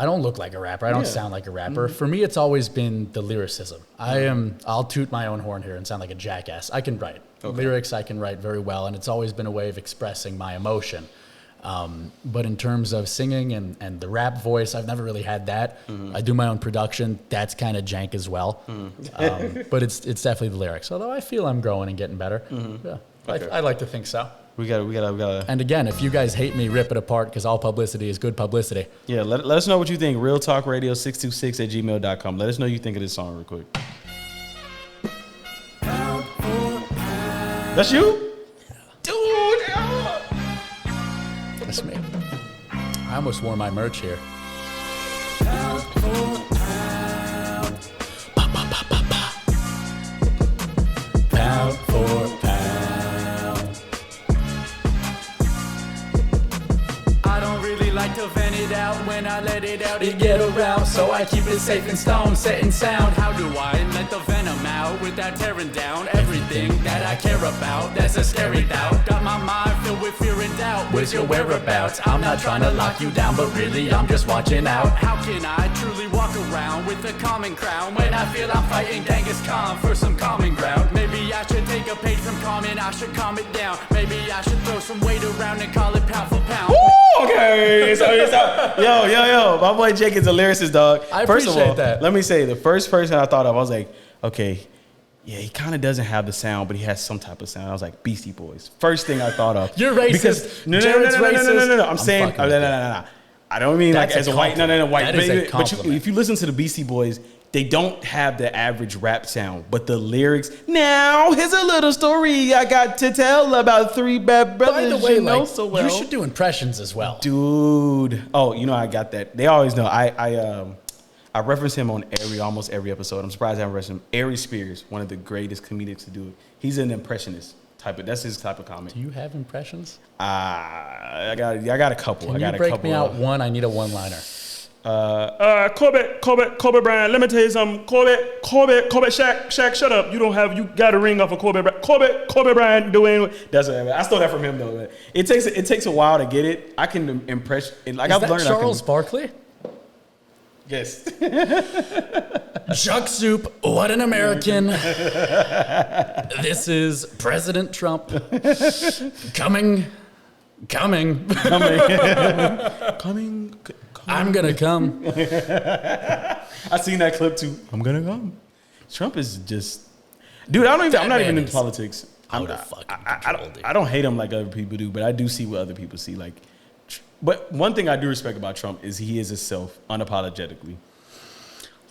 don't look like a rapper. I don't sound like a rapper. For me, it's always been the lyricism. I'll toot my own horn here and sound like a jackass. I can write lyrics. I can write very well, and it's always been a way of expressing my emotion. But in terms of singing and the rap voice, I've never really had that. I do my own production. That's kind of jank as well. But it's definitely the lyrics. Although I feel I'm growing and getting better. Yeah, I like to think so. We gotta. And again, if you guys hate me, rip it apart because all publicity is good publicity. Yeah, let us know what you think. Real Talk Radio 626@gmail.com. Let us know what you think of this song real quick. That's you? Dude! That's me. I almost wore my merch here. Pound for pound. I don't really like to vent it out. When I let it out, it get around. So I keep it safe in stone, set in sound. How do I let the venom out without tearing down everything that I care about? That's a scary doubt. Got my mind filled with fear and doubt. Where's your whereabouts? I'm not trying to lock you down, but really I'm just watching out. How can I truly walk around with a common crown when I feel I'm fighting Genghis Khan for some common ground? Maybe I should take a page from Common, I should calm it down. Maybe I should throw some weight around and call it pound for pound. Woo, okay, so yo, my boy Jake is a lyricist, dog. I First of appreciate all, that. let me say, the first person I thought of, I was like, okay, yeah, he kind of doesn't have the sound, but he has some type of sound. I was like, Beastie Boys. First thing I thought of. You're racist. Because, no. I'm saying, fucking with no. I don't mean That's like as a a white, no, white. That is a But compliment. if you listen to the Beastie Boys, they don't have the average rap sound, but the lyrics. Now here's a little story I got to tell about three bad brothers. By the way, you know like, so well. you should do impressions as well. Dude. Oh, you know I got that. They always know. I reference him on almost every episode. I'm surprised I haven't referenced him. Ari Spears, one of the greatest comedics to do it. He's an impressionist type of. That's his type of comic. Do you have impressions? I got a couple. Can I got you break a couple. me out one? I need a one-liner. Kobe Bryant. Let me tell you something. Kobe, Shaq, shut up. You got a ring off of Kobe Bryant. Kobe Bryant doing. That's what I stole that from him though. Man. It takes a while to get it. I can impress. Like Is I've that learned. Charles Barkley? Yes. Chuck Soup, what an American. This is President Trump. Coming. I'm gonna come. I seen that clip too. I'm gonna come. Trump is just, dude. I'm not even into politics. I don't hate him like other people do, but I do see what other people see. Like, but one thing I do respect about Trump is he is himself unapologetically.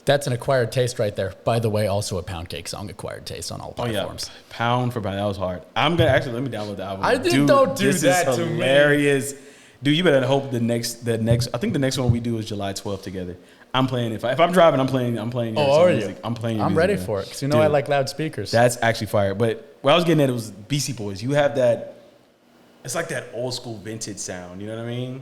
That's an acquired taste right there. By the way, also a Pound Cake song, acquired taste on all platforms. Oh yeah, pound for pound. That was hard. I'm gonna actually let me download the album. Don't do this that is to me. hilarious. Dude, you better hope the next. I think the next one we do is July 12th together. I'm playing. If I'm driving, I'm playing. Oh, are music. you? I'm playing. I'm music, ready man. for it because you know Dude, I like loudspeakers. That's actually fire. But what I was getting at, it was Beastie Boys. You have that. It's like that old school vintage sound. You know what I mean?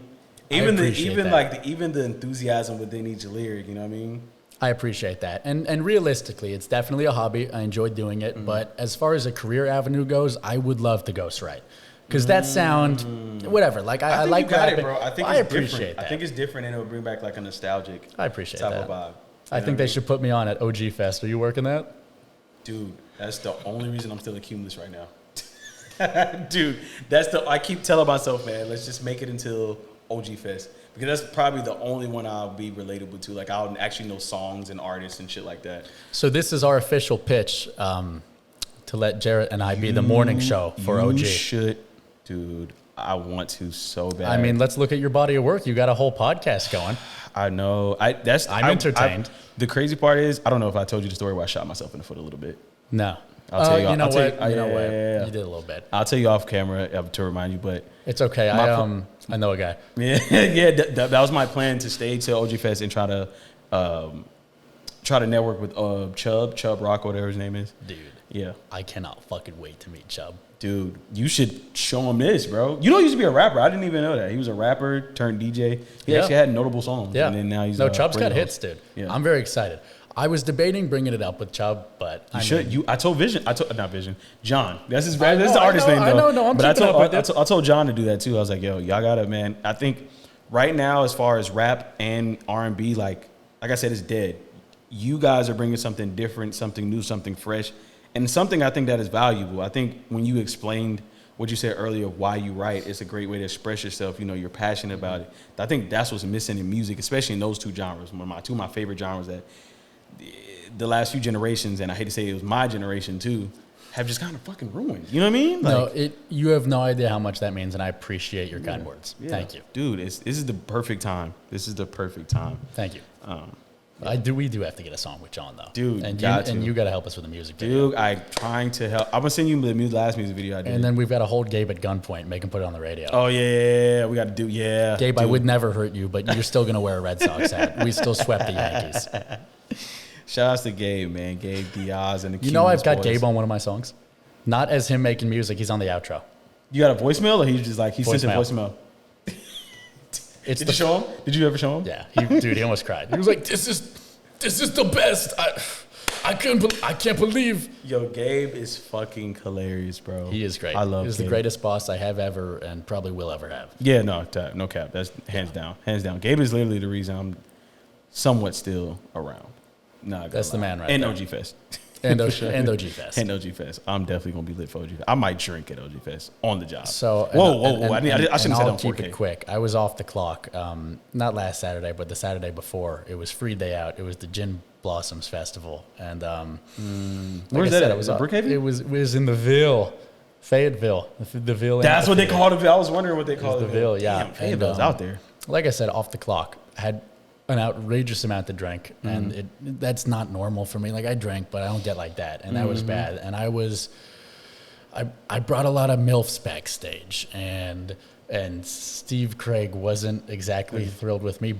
Even the enthusiasm within each lyric. You know what I mean? I appreciate that. And realistically, it's definitely a hobby. I enjoy doing it. But as far as a career avenue goes, I would love to ghostwrite. Because that sound, whatever. Like I think like you got rapping. it, bro. I think I it's appreciate different. that. I think it's different, and it will bring back like a nostalgic. I appreciate type that. of vibe. I think they should put me on at OG Fest. Are you working that? Dude, that's the only reason I'm still in Cumulus right now. Dude, I keep telling myself, man, let's just make it until OG Fest. Because that's probably the only one I'll be relatable to. Like, I'll actually know songs and artists and shit like that. So this is our official pitch to let Jarrett and I be the morning show for OG. You should, dude. I want to so bad. I mean, let's look at your body of work. You got a whole podcast going. I know. I'm entertained. The crazy part is, I don't know if I told you the story where I shot myself in the foot a little bit. No. I'll tell you. You know I'll tell what? you. You know what? Yeah. You did a little bit. I'll tell you off camera to remind you, but It's okay. I know a guy. yeah. That was my plan, to stay to OG Fest and try to network with Chubb Rock, whatever his name is. Dude. Yeah. I cannot fucking wait to meet Chubb. Dude, you should show him this, bro. You know, he used to be a rapper. I didn't even know that. He was a rapper turned DJ. He actually had notable songs. Yeah. And then now he's Chubb's got radio hits, host. dude. Yeah. I'm very excited. I was debating bringing it up with Chubb, but I told John. That's his I that's know, the artist I know, name, I though. know, no, I'm but keeping up with it. I told John to do that too. I was like, yo, y'all gotta, man. I think right now, as far as rap and R&B, like I said, it's dead. You guys are bringing something different, something new, something fresh, and something I think that is valuable. I think when you explained what you said earlier, why you write, it's a great way to express yourself. You know, you're passionate about it. I think that's what's missing in music, especially in those two genres. Two of my favorite genres that the last few generations, and I hate to say it was my generation too, have just kind of fucking ruined. You know what I mean? Like, you have no idea how much that means, and I appreciate your kind words. yeah. Thank you. Dude, this is the perfect time. This is the perfect time. Thank you. We do have to get a song with John, though. Dude, and got you to. got to help us with the music video. Dude, I'm trying to help. I'm going to send you the last music video I did. And then we've got to hold Gabe at gunpoint, make him put it on the radio. Oh, yeah. We got to do, yeah. Gabe, dude. I would never hurt you, but you're still going to wear a Red Sox hat. We still swept the Yankees. Shout outs to Gabe, man. Gabe Diaz and the You know I've got boys. Gabe on one of my songs. Not as him making music. He's on the outro. You got a voicemail, or he's just like, he sent a Voicemail. voicemail? Did you show him? Did you ever show him? Yeah. He almost cried. He was like, this is the best. I can't believe. Yo, Gabe is fucking hilarious, bro. He is great. I love He's Gabe. the greatest boss I have ever and probably will ever have. Yeah, no cap. That's hands down. Gabe is literally the reason I'm somewhat still around. Nah, That's the man right and there. OG Fest. And OG Fest. And OG Fest. I'm definitely gonna be lit for OG Fest. I might drink at OG Fest on the job. So whoa! I shouldn't have said I'll on 4K. keep it quick. I was off the clock. Not last Saturday, but the Saturday before. It was free day out. It was the Gin Blossoms Festival, and Where's that at? Was it Brookhaven? It was in the Ville, Fayetteville. The Ville. That's what they amphitheater. called it. I was wondering what they called The it. Ville, yeah. Damn, Fayetteville's out there. Like I said, off the clock. Had an outrageous amount to drink, and that's not normal for me. Like I drank, but I don't get like that, and that was bad. And I brought a lot of MILFs backstage, and Steve Craig wasn't exactly thrilled with me,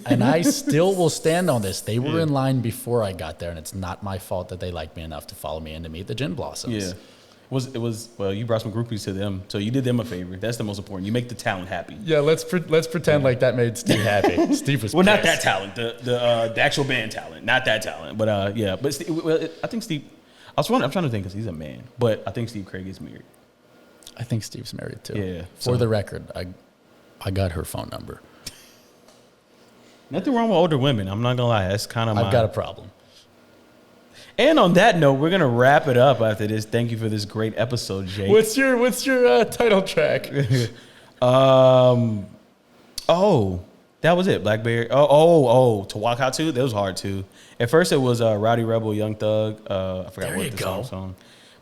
and I still will stand on this. They were in line before I got there, and it's not my fault that they liked me enough to follow me in to meet the Gin Blossoms. Yeah. It was well, you brought some groupies to them, so you did them a favor. That's the most important. You make the talent happy. Yeah, let's pretend like that made Steve happy. Steve was Well, not pissed. that talent, the actual band talent, not that talent. But yeah, but I think Steve. I'm trying to think because he's a man, but I think Steve Craig is married. I think Steve's married too. Yeah. For the record, I got her phone number. Nothing wrong with older women. I'm not gonna lie. That's kind of I've got a problem. And on that note, we're gonna wrap it up after this. Thank you for this great episode, Jake. What's your title track? That was it. Blackberry. To Walk Out To. That was hard too. At first, it was Rowdy Rebel, Young Thug. I forgot There what you the go. song.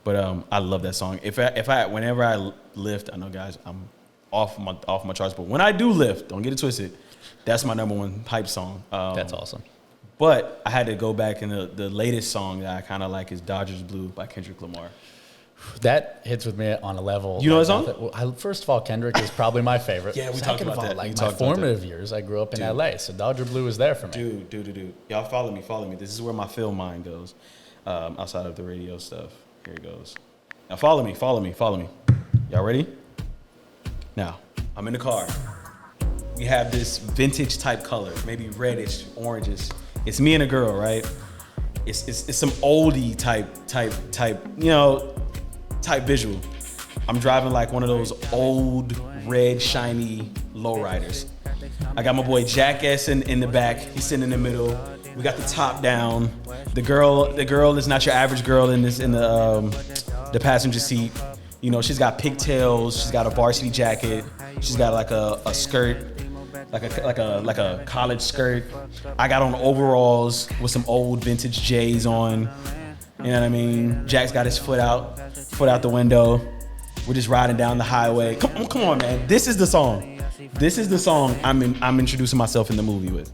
But I love that song. Whenever I lift, I know guys, I'm off my charts. But when I do lift, don't get it twisted. That's my number one hype song. That's awesome. But I had to go back, and the latest song that I kind of like is Dodgers Blue by Kendrick Lamar. That hits with me on a level. You know like that song? nothing- well, first of all, Kendrick is probably my favorite. Yeah, we talked Second about of all, that. Like We my talked about formative years, I grew up in Dude. LA, so Dodger Blue is there for me. Dude. Y'all follow me. This is where my film mind goes, outside of the radio stuff. Here it goes. Now follow me. Y'all ready? Now, I'm in the car. We have this vintage type color, maybe reddish, oranges. It's me and a girl, right? It's some oldie type visual. I'm driving like one of those old red shiny lowriders. I got my boy Jackass in the back. He's sitting in the middle. We got the top down. The girl is not your average girl in the passenger seat. You know, she's got pigtails. She's got a varsity jacket. She's got like a skirt, like a college skirt. I got on overalls with some old vintage J's on. You know what I mean? Jack's got his foot out the window. We're just riding down the highway. Come on, man. This is the song. I'm introducing myself in the movie with.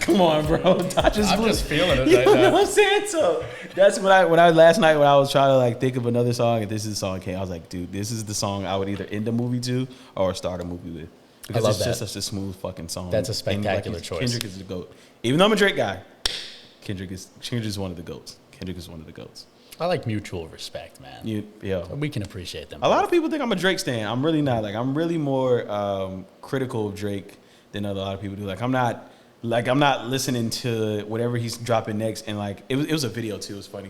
Come on, bro. Dodgers I'm Blue. just feeling it You right know now. what I'm saying? So that's when I last night when I was trying to like think of another song, and this is the song came. I was like, dude, this is the song I would either end the movie to or start a movie with. Because love it's just that. such a smooth fucking song. That's a And, spectacular choice. Kendrick is the GOAT. Even though I'm a Drake guy, Kendrick is one of the GOATs. Kendrick is one of the GOATs. I like mutual respect, man. We can appreciate them. A lot of people think I'm a Drake stan. I'm really not. Like, I'm really more critical of Drake than a lot of people do. Like, I'm not listening to whatever he's dropping next. And like, it was a video too. It was funny.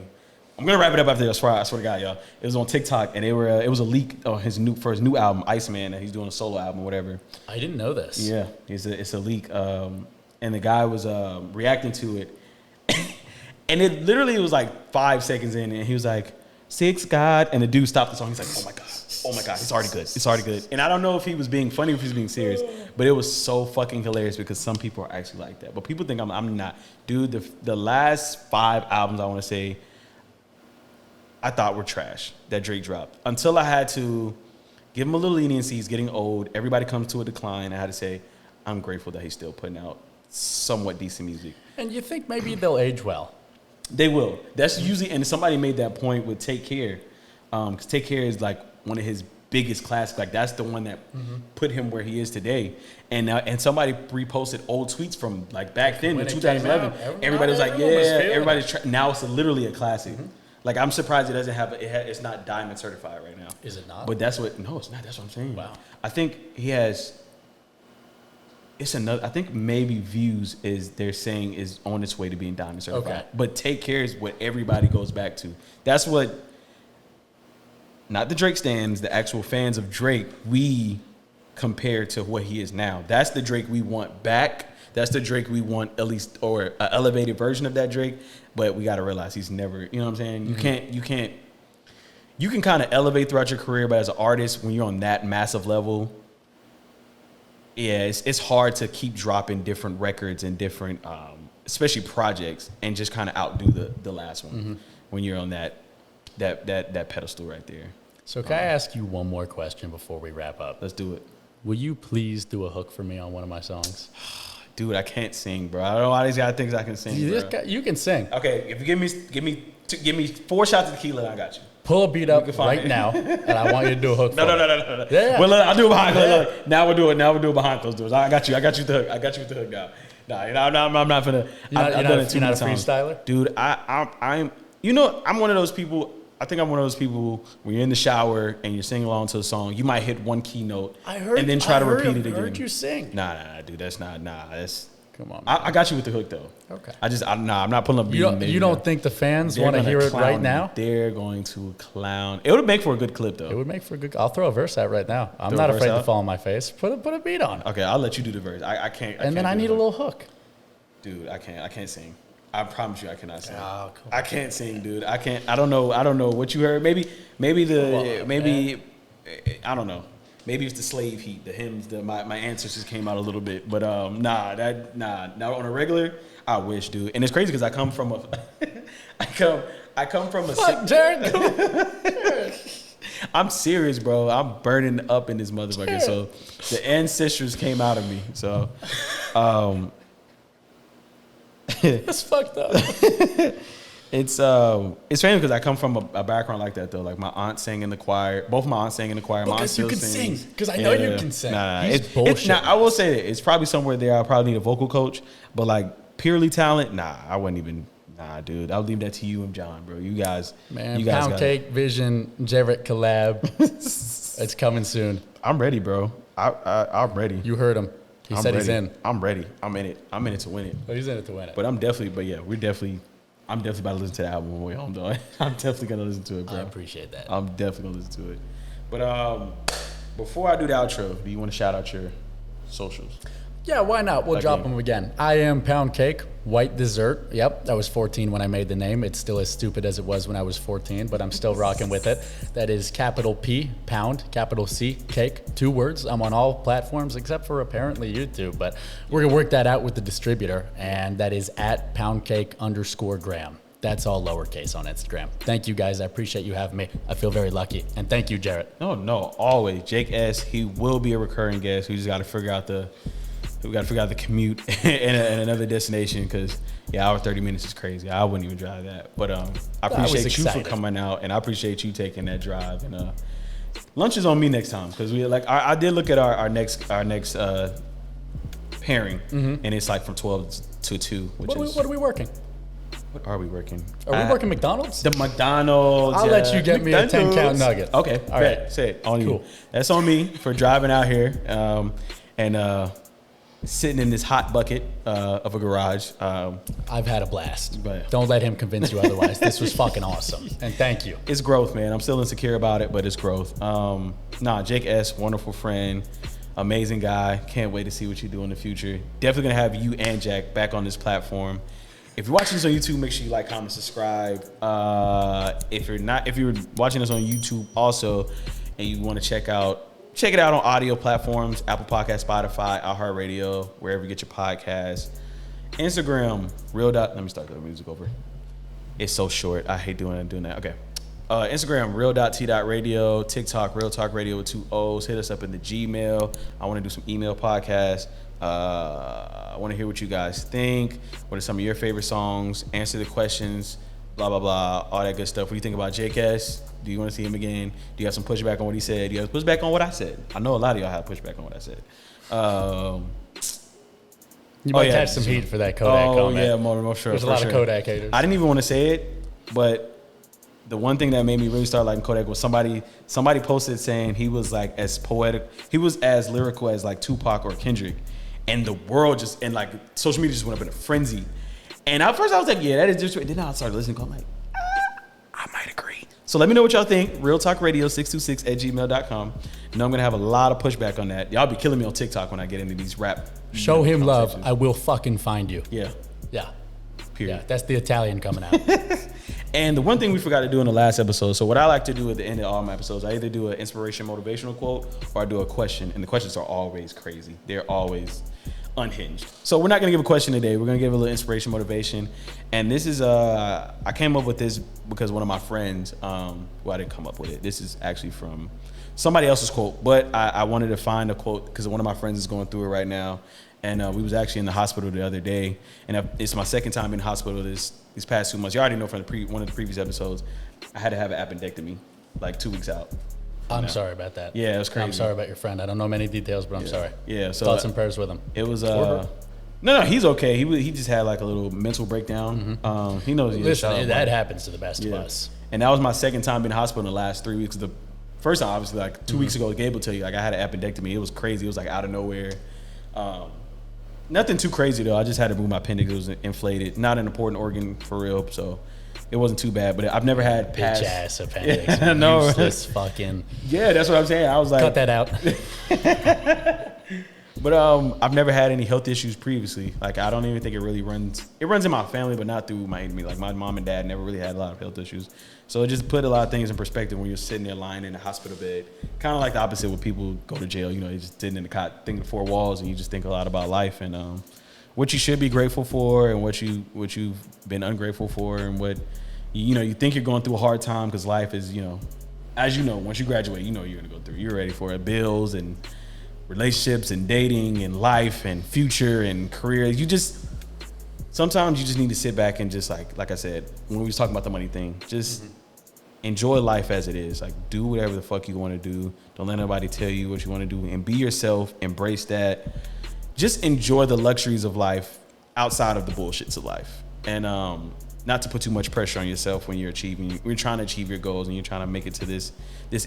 I'm gonna wrap it up after this. I swear to God, y'all. It was on TikTok, and it was a leak on his new album, Iceman, that he's doing a solo album or whatever. I didn't know this. Yeah, it's a leak. And the guy was reacting to it. And it literally was like 5 seconds in, and he was like, "Six God," and the dude stopped the song. He's like, "Oh my God, it's already good." And I don't know if he was being funny or if he was being serious, but it was so fucking hilarious because some people are actually like that. But people think I'm not. Dude, the last 5 albums I want to say I thought were trash that Drake dropped until I had to give him a little leniency. He's getting old. Everybody comes to a decline. I had to say, I'm grateful that he's still putting out somewhat decent music. And you think maybe they'll age well? They will. That's usually, and somebody made that point with Take Care, because Take Care is like one of his biggest classics. Like that's the one that put him where he is today. And somebody reposted old tweets from like back then in When it 2011. came out, Everybody was like, everyone was yeah. feeling Everybody's now it's literally a classic. Like I'm surprised it doesn't have it's not diamond certified right now. Is it not? But no, it's not. That's what I'm saying. Wow. I think he has. it's another. I think maybe Views is they're saying is on its way to being diamond certified. Okay. But Take Care is what everybody goes back to. That's what. Not the Drake stands, the actual fans of Drake. We compare to what he is now. That's the Drake we want back. That's the Drake we want at least, or an elevated version of that Drake. But we got to realize he's never. You know what I'm saying? You can't. You can kind of elevate throughout your career, but as an artist, when you're on that massive level, yeah, it's hard to keep dropping different records and different, especially projects, and just kind of outdo the last one when you're on that pedestal right there. So can I ask you one more question before we wrap up? Let's do it. Will you please do a hook for me on one of my songs? Dude, I can't sing, bro. I don't know why these guys think I can sing. You can sing. Okay, if you give me 4 shots of tequila, I got you. Pull a beat up right now, and I want you to do a hook. No. Yeah. Well, I'll do it behind. Look. Now we'll do it behind those doors. I got you with the hook. I got you with the hook now. I'm not gonna. I've done it too many times. Freestyler? Dude. I'm. You know, I'm one of those people. I think I'm one of those people when you're in the shower and you're singing along to a song, you might hit one key note and then try to repeat it again. I heard you sing. Nah, dude. That's not. That's. Come on. I got you with the hook though. Okay. I'm not pulling up. You don't think the fans want to hear it right now? They're going to clown. It would make for a good clip though. It would make for a good. I'll throw a verse out right now. I'm not afraid to fall on my face. Put a beat on. Okay, I'll let you do the verse. I can't. And then I need a little hook. Dude, I can't sing. I promise you, I cannot sing. Oh, cool. I can't sing, dude. I can't. I don't know what you heard. Maybe I don't know. Maybe it's the slave heat, the hymns. My ancestors came out a little bit, but nah. Now on a regular, I wish, dude. And it's crazy because I come from a, I come from a. Fuck, Jared. I'm serious, bro. I'm burning up in this motherfucker. So the ancestors came out of me. So, That's fucked up. It's funny because I come from a background like that though. Like my aunt sang in the choir. Both my aunts sang in the choir. My aunt still you can sings. sing. Because I know you can sing. It's bullshit. I will say that it's probably somewhere there. I probably need a vocal coach. But like purely talent, I wouldn't even. Nah, dude. I'll leave that to you and John, bro. You guys. Man, you guys Pound Cake Vision Jared collab. It's coming soon. I'm ready, bro. I'm ready. You heard him. He said he's in. I'm ready. I'm in it. I'm in it to win it. Oh, he's in it to win it. But I'm definitely about to listen to the album on the way home, though. I'm definitely gonna listen to it, bro. I appreciate that. I'm definitely gonna listen to it. But before I do the outro, do you want to shout out your socials? Yeah, why not? We'll drop them again. I am Pound Cake, White Dessert. Yep, I was 14 when I made the name. It's still as stupid as it was when I was 14, but I'm still rocking with it. That is capital P, Pound, capital C, Cake, 2 words. I'm on all platforms except for apparently YouTube, but we're going to work that out with the distributor, and that is at poundcake_gram. That's all lowercase on Instagram. Thank you, guys. I appreciate you having me. I feel very lucky. And thank you, Jarrett. No, always. Jake S., he will be a recurring guest. We just got to figure out the commute and another destination because, hour 30 minutes is crazy. I wouldn't even drive that. But I appreciate you for coming out, and I appreciate you taking that drive. And lunch is on me next time because I did look at our next pairing, and it's like from 12 to 2. What are we working? What are we working? Are we working McDonald's? The McDonald's. I'll let you get me a 10-count nugget. Okay. All right. Say it. On Cool. you. That's on me for driving out here and sitting in this hot bucket of a garage. I've had a blast. But don't let him convince you otherwise. This was fucking awesome. And thank you. It's growth, man. I'm still insecure about it, but it's growth. Jake S., wonderful friend, amazing guy. Can't wait to see what you do in the future. Definitely gonna have you and Jack back on this platform. If you're watching this on YouTube, make sure you like, comment, subscribe. If you're watching this on YouTube also, and you want to check it out on audio platforms, Apple Podcasts, Spotify, iHeartRadio, wherever you get your podcasts. Instagram, let me start the music over. It's so short. I hate doing that. Okay. Instagram, real.t.radio. TikTok, Real Talk Radio with 2 O's. Hit us up in the Gmail. I want to do some email podcasts. I want to hear what you guys think. What are some of your favorite songs? Answer the questions. Blah, blah, blah. All that good stuff. What do you think about Jake S.? Do you want to see him again? Do you have some pushback on what he said? Do you have pushback on what I said? I know a lot of y'all have pushback on what I said. You might catch some heat for that Kodak comment. Oh, yeah, more sure. There's a lot of Kodak haters. I didn't even want to say it, but the one thing that made me really start liking Kodak was somebody posted saying he was like as poetic, he was as lyrical as like Tupac or Kendrick. and the world just, and like social media just went up in a frenzy. And at first I was like, yeah, that is just, then I started listening, I'm like, I might agree. So let me know what y'all think. Real Talk Radio 626@gmail.com. You know I'm gonna have a lot of pushback on that. Y'all be killing me on TikTok when I get into these rap. Show him love. I will fucking find you. Yeah. Yeah. Period. Yeah. That's the Italian coming out. And the one thing we forgot to do in the last episode, so what I like to do at the end of all my episodes, I either do an inspiration motivational quote or I do a question. And the questions are always crazy. They're always unhinged. So we're not going to give a question today. We're going to give a little inspiration motivation. And this is, I came up with this because one of my friends, well, I didn't come up with it. This is actually from somebody else's quote. But I wanted to find a quote because one of my friends is going through it right now. And we was actually in the hospital the other day. And it's my second time in the hospital these past 2 months. You already know from one of the previous episodes, I had to have an appendectomy like 2 weeks out. I'm sorry about that. Yeah, it was crazy. I'm sorry about your friend. I don't know many details, but I'm sorry. Yeah, so thoughts and prayers with him. It was no, he's okay. He just had like a little mental breakdown. He knows. Listen, that happens to the best of us. And that was my second time in the hospital in the last 3 weeks. The first time, obviously, like 2 weeks ago, Gabe will tell you, like I had an appendectomy. It was crazy. It was like out of nowhere. Nothing too crazy though. I just had to move my appendix. It was inflated. Not an important organ for real, so it wasn't too bad. But I've never had bitch ass appendix. Yeah, no, useless fucking. Yeah, that's what I'm saying. I was like, cut that out. But I've never had any health issues previously. Like I don't even think it really runs. It runs in my family, but not through my enemy. Like my mom and dad never really had a lot of health issues. So it just put a lot of things in perspective when you're sitting there lying in a hospital bed. Kind of like the opposite when people go to jail. You know, you're just sitting in the cot, thinking 4 walls, and you just think a lot about life and what you should be grateful for and what you've been ungrateful for and what you think you're going through a hard time because life is as you know once you graduate you're gonna go through. You're ready for it. Bills and relationships and dating and life and future and career. Sometimes you just need to sit back and just like I said, when we was talking about the money thing, just enjoy life as it is. Like do whatever the fuck you want to do. Don't let nobody tell you what you want to do and be yourself. Embrace that. Just enjoy the luxuries of life outside of the bullshits of life. And not to put too much pressure on yourself when you're trying to achieve your goals and you're trying to make it to this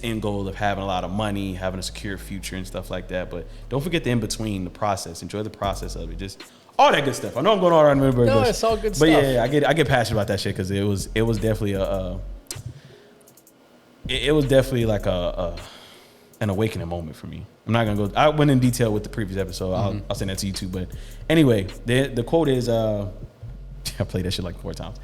end goal of having a lot of money, having a secure future and stuff like that. But don't forget the in between, the process. Enjoy the process of it. Just all that good stuff. I know I'm going all around the No, it's all good stuff. But yeah, I get passionate about that shit because it was definitely like an awakening moment for me. I'm not gonna go. I went in detail with the previous episode. I'll send that to you too. But anyway, the quote is I played that shit like 4 times.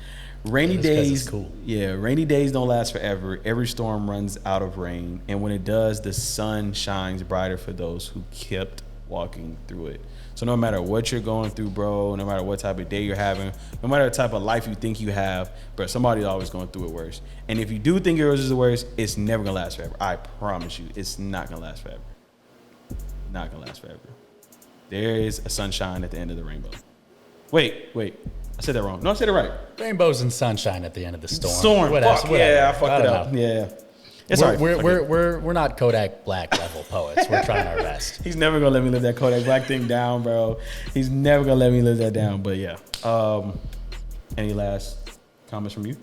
Rainy days, cool. Yeah, rainy days don't last forever. Every storm runs out of rain, and when it does, the sun shines brighter for those who kept walking through it. So no matter what you're going through, bro, no matter what type of day you're having, no matter the type of life you think you have, bro, somebody's always going through it worse. And if you do think yours is the worst, it's never gonna last forever. I promise you, it's not gonna last forever. Not gonna last forever. There is a sunshine at the end of the rainbow. Wait. I said that wrong. No, I said it right. Rainbows and sunshine at the end of the storm. Fuck, yeah, I fucked it up. Know. Yeah. It's all right. We're not Kodak Black level poets. We're trying our best. He's never gonna let me live that Kodak Black thing down, bro. He's never gonna let me live that down. But yeah. Any last comments from you?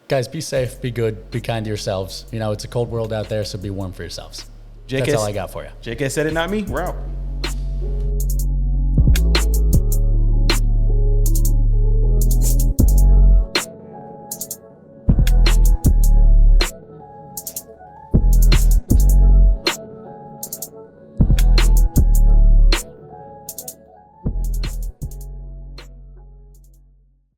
Guys, be safe, be good, be kind to yourselves. It's a cold world out there, so be warm for yourselves. That's all I got for you. JK said it, not me. We're out.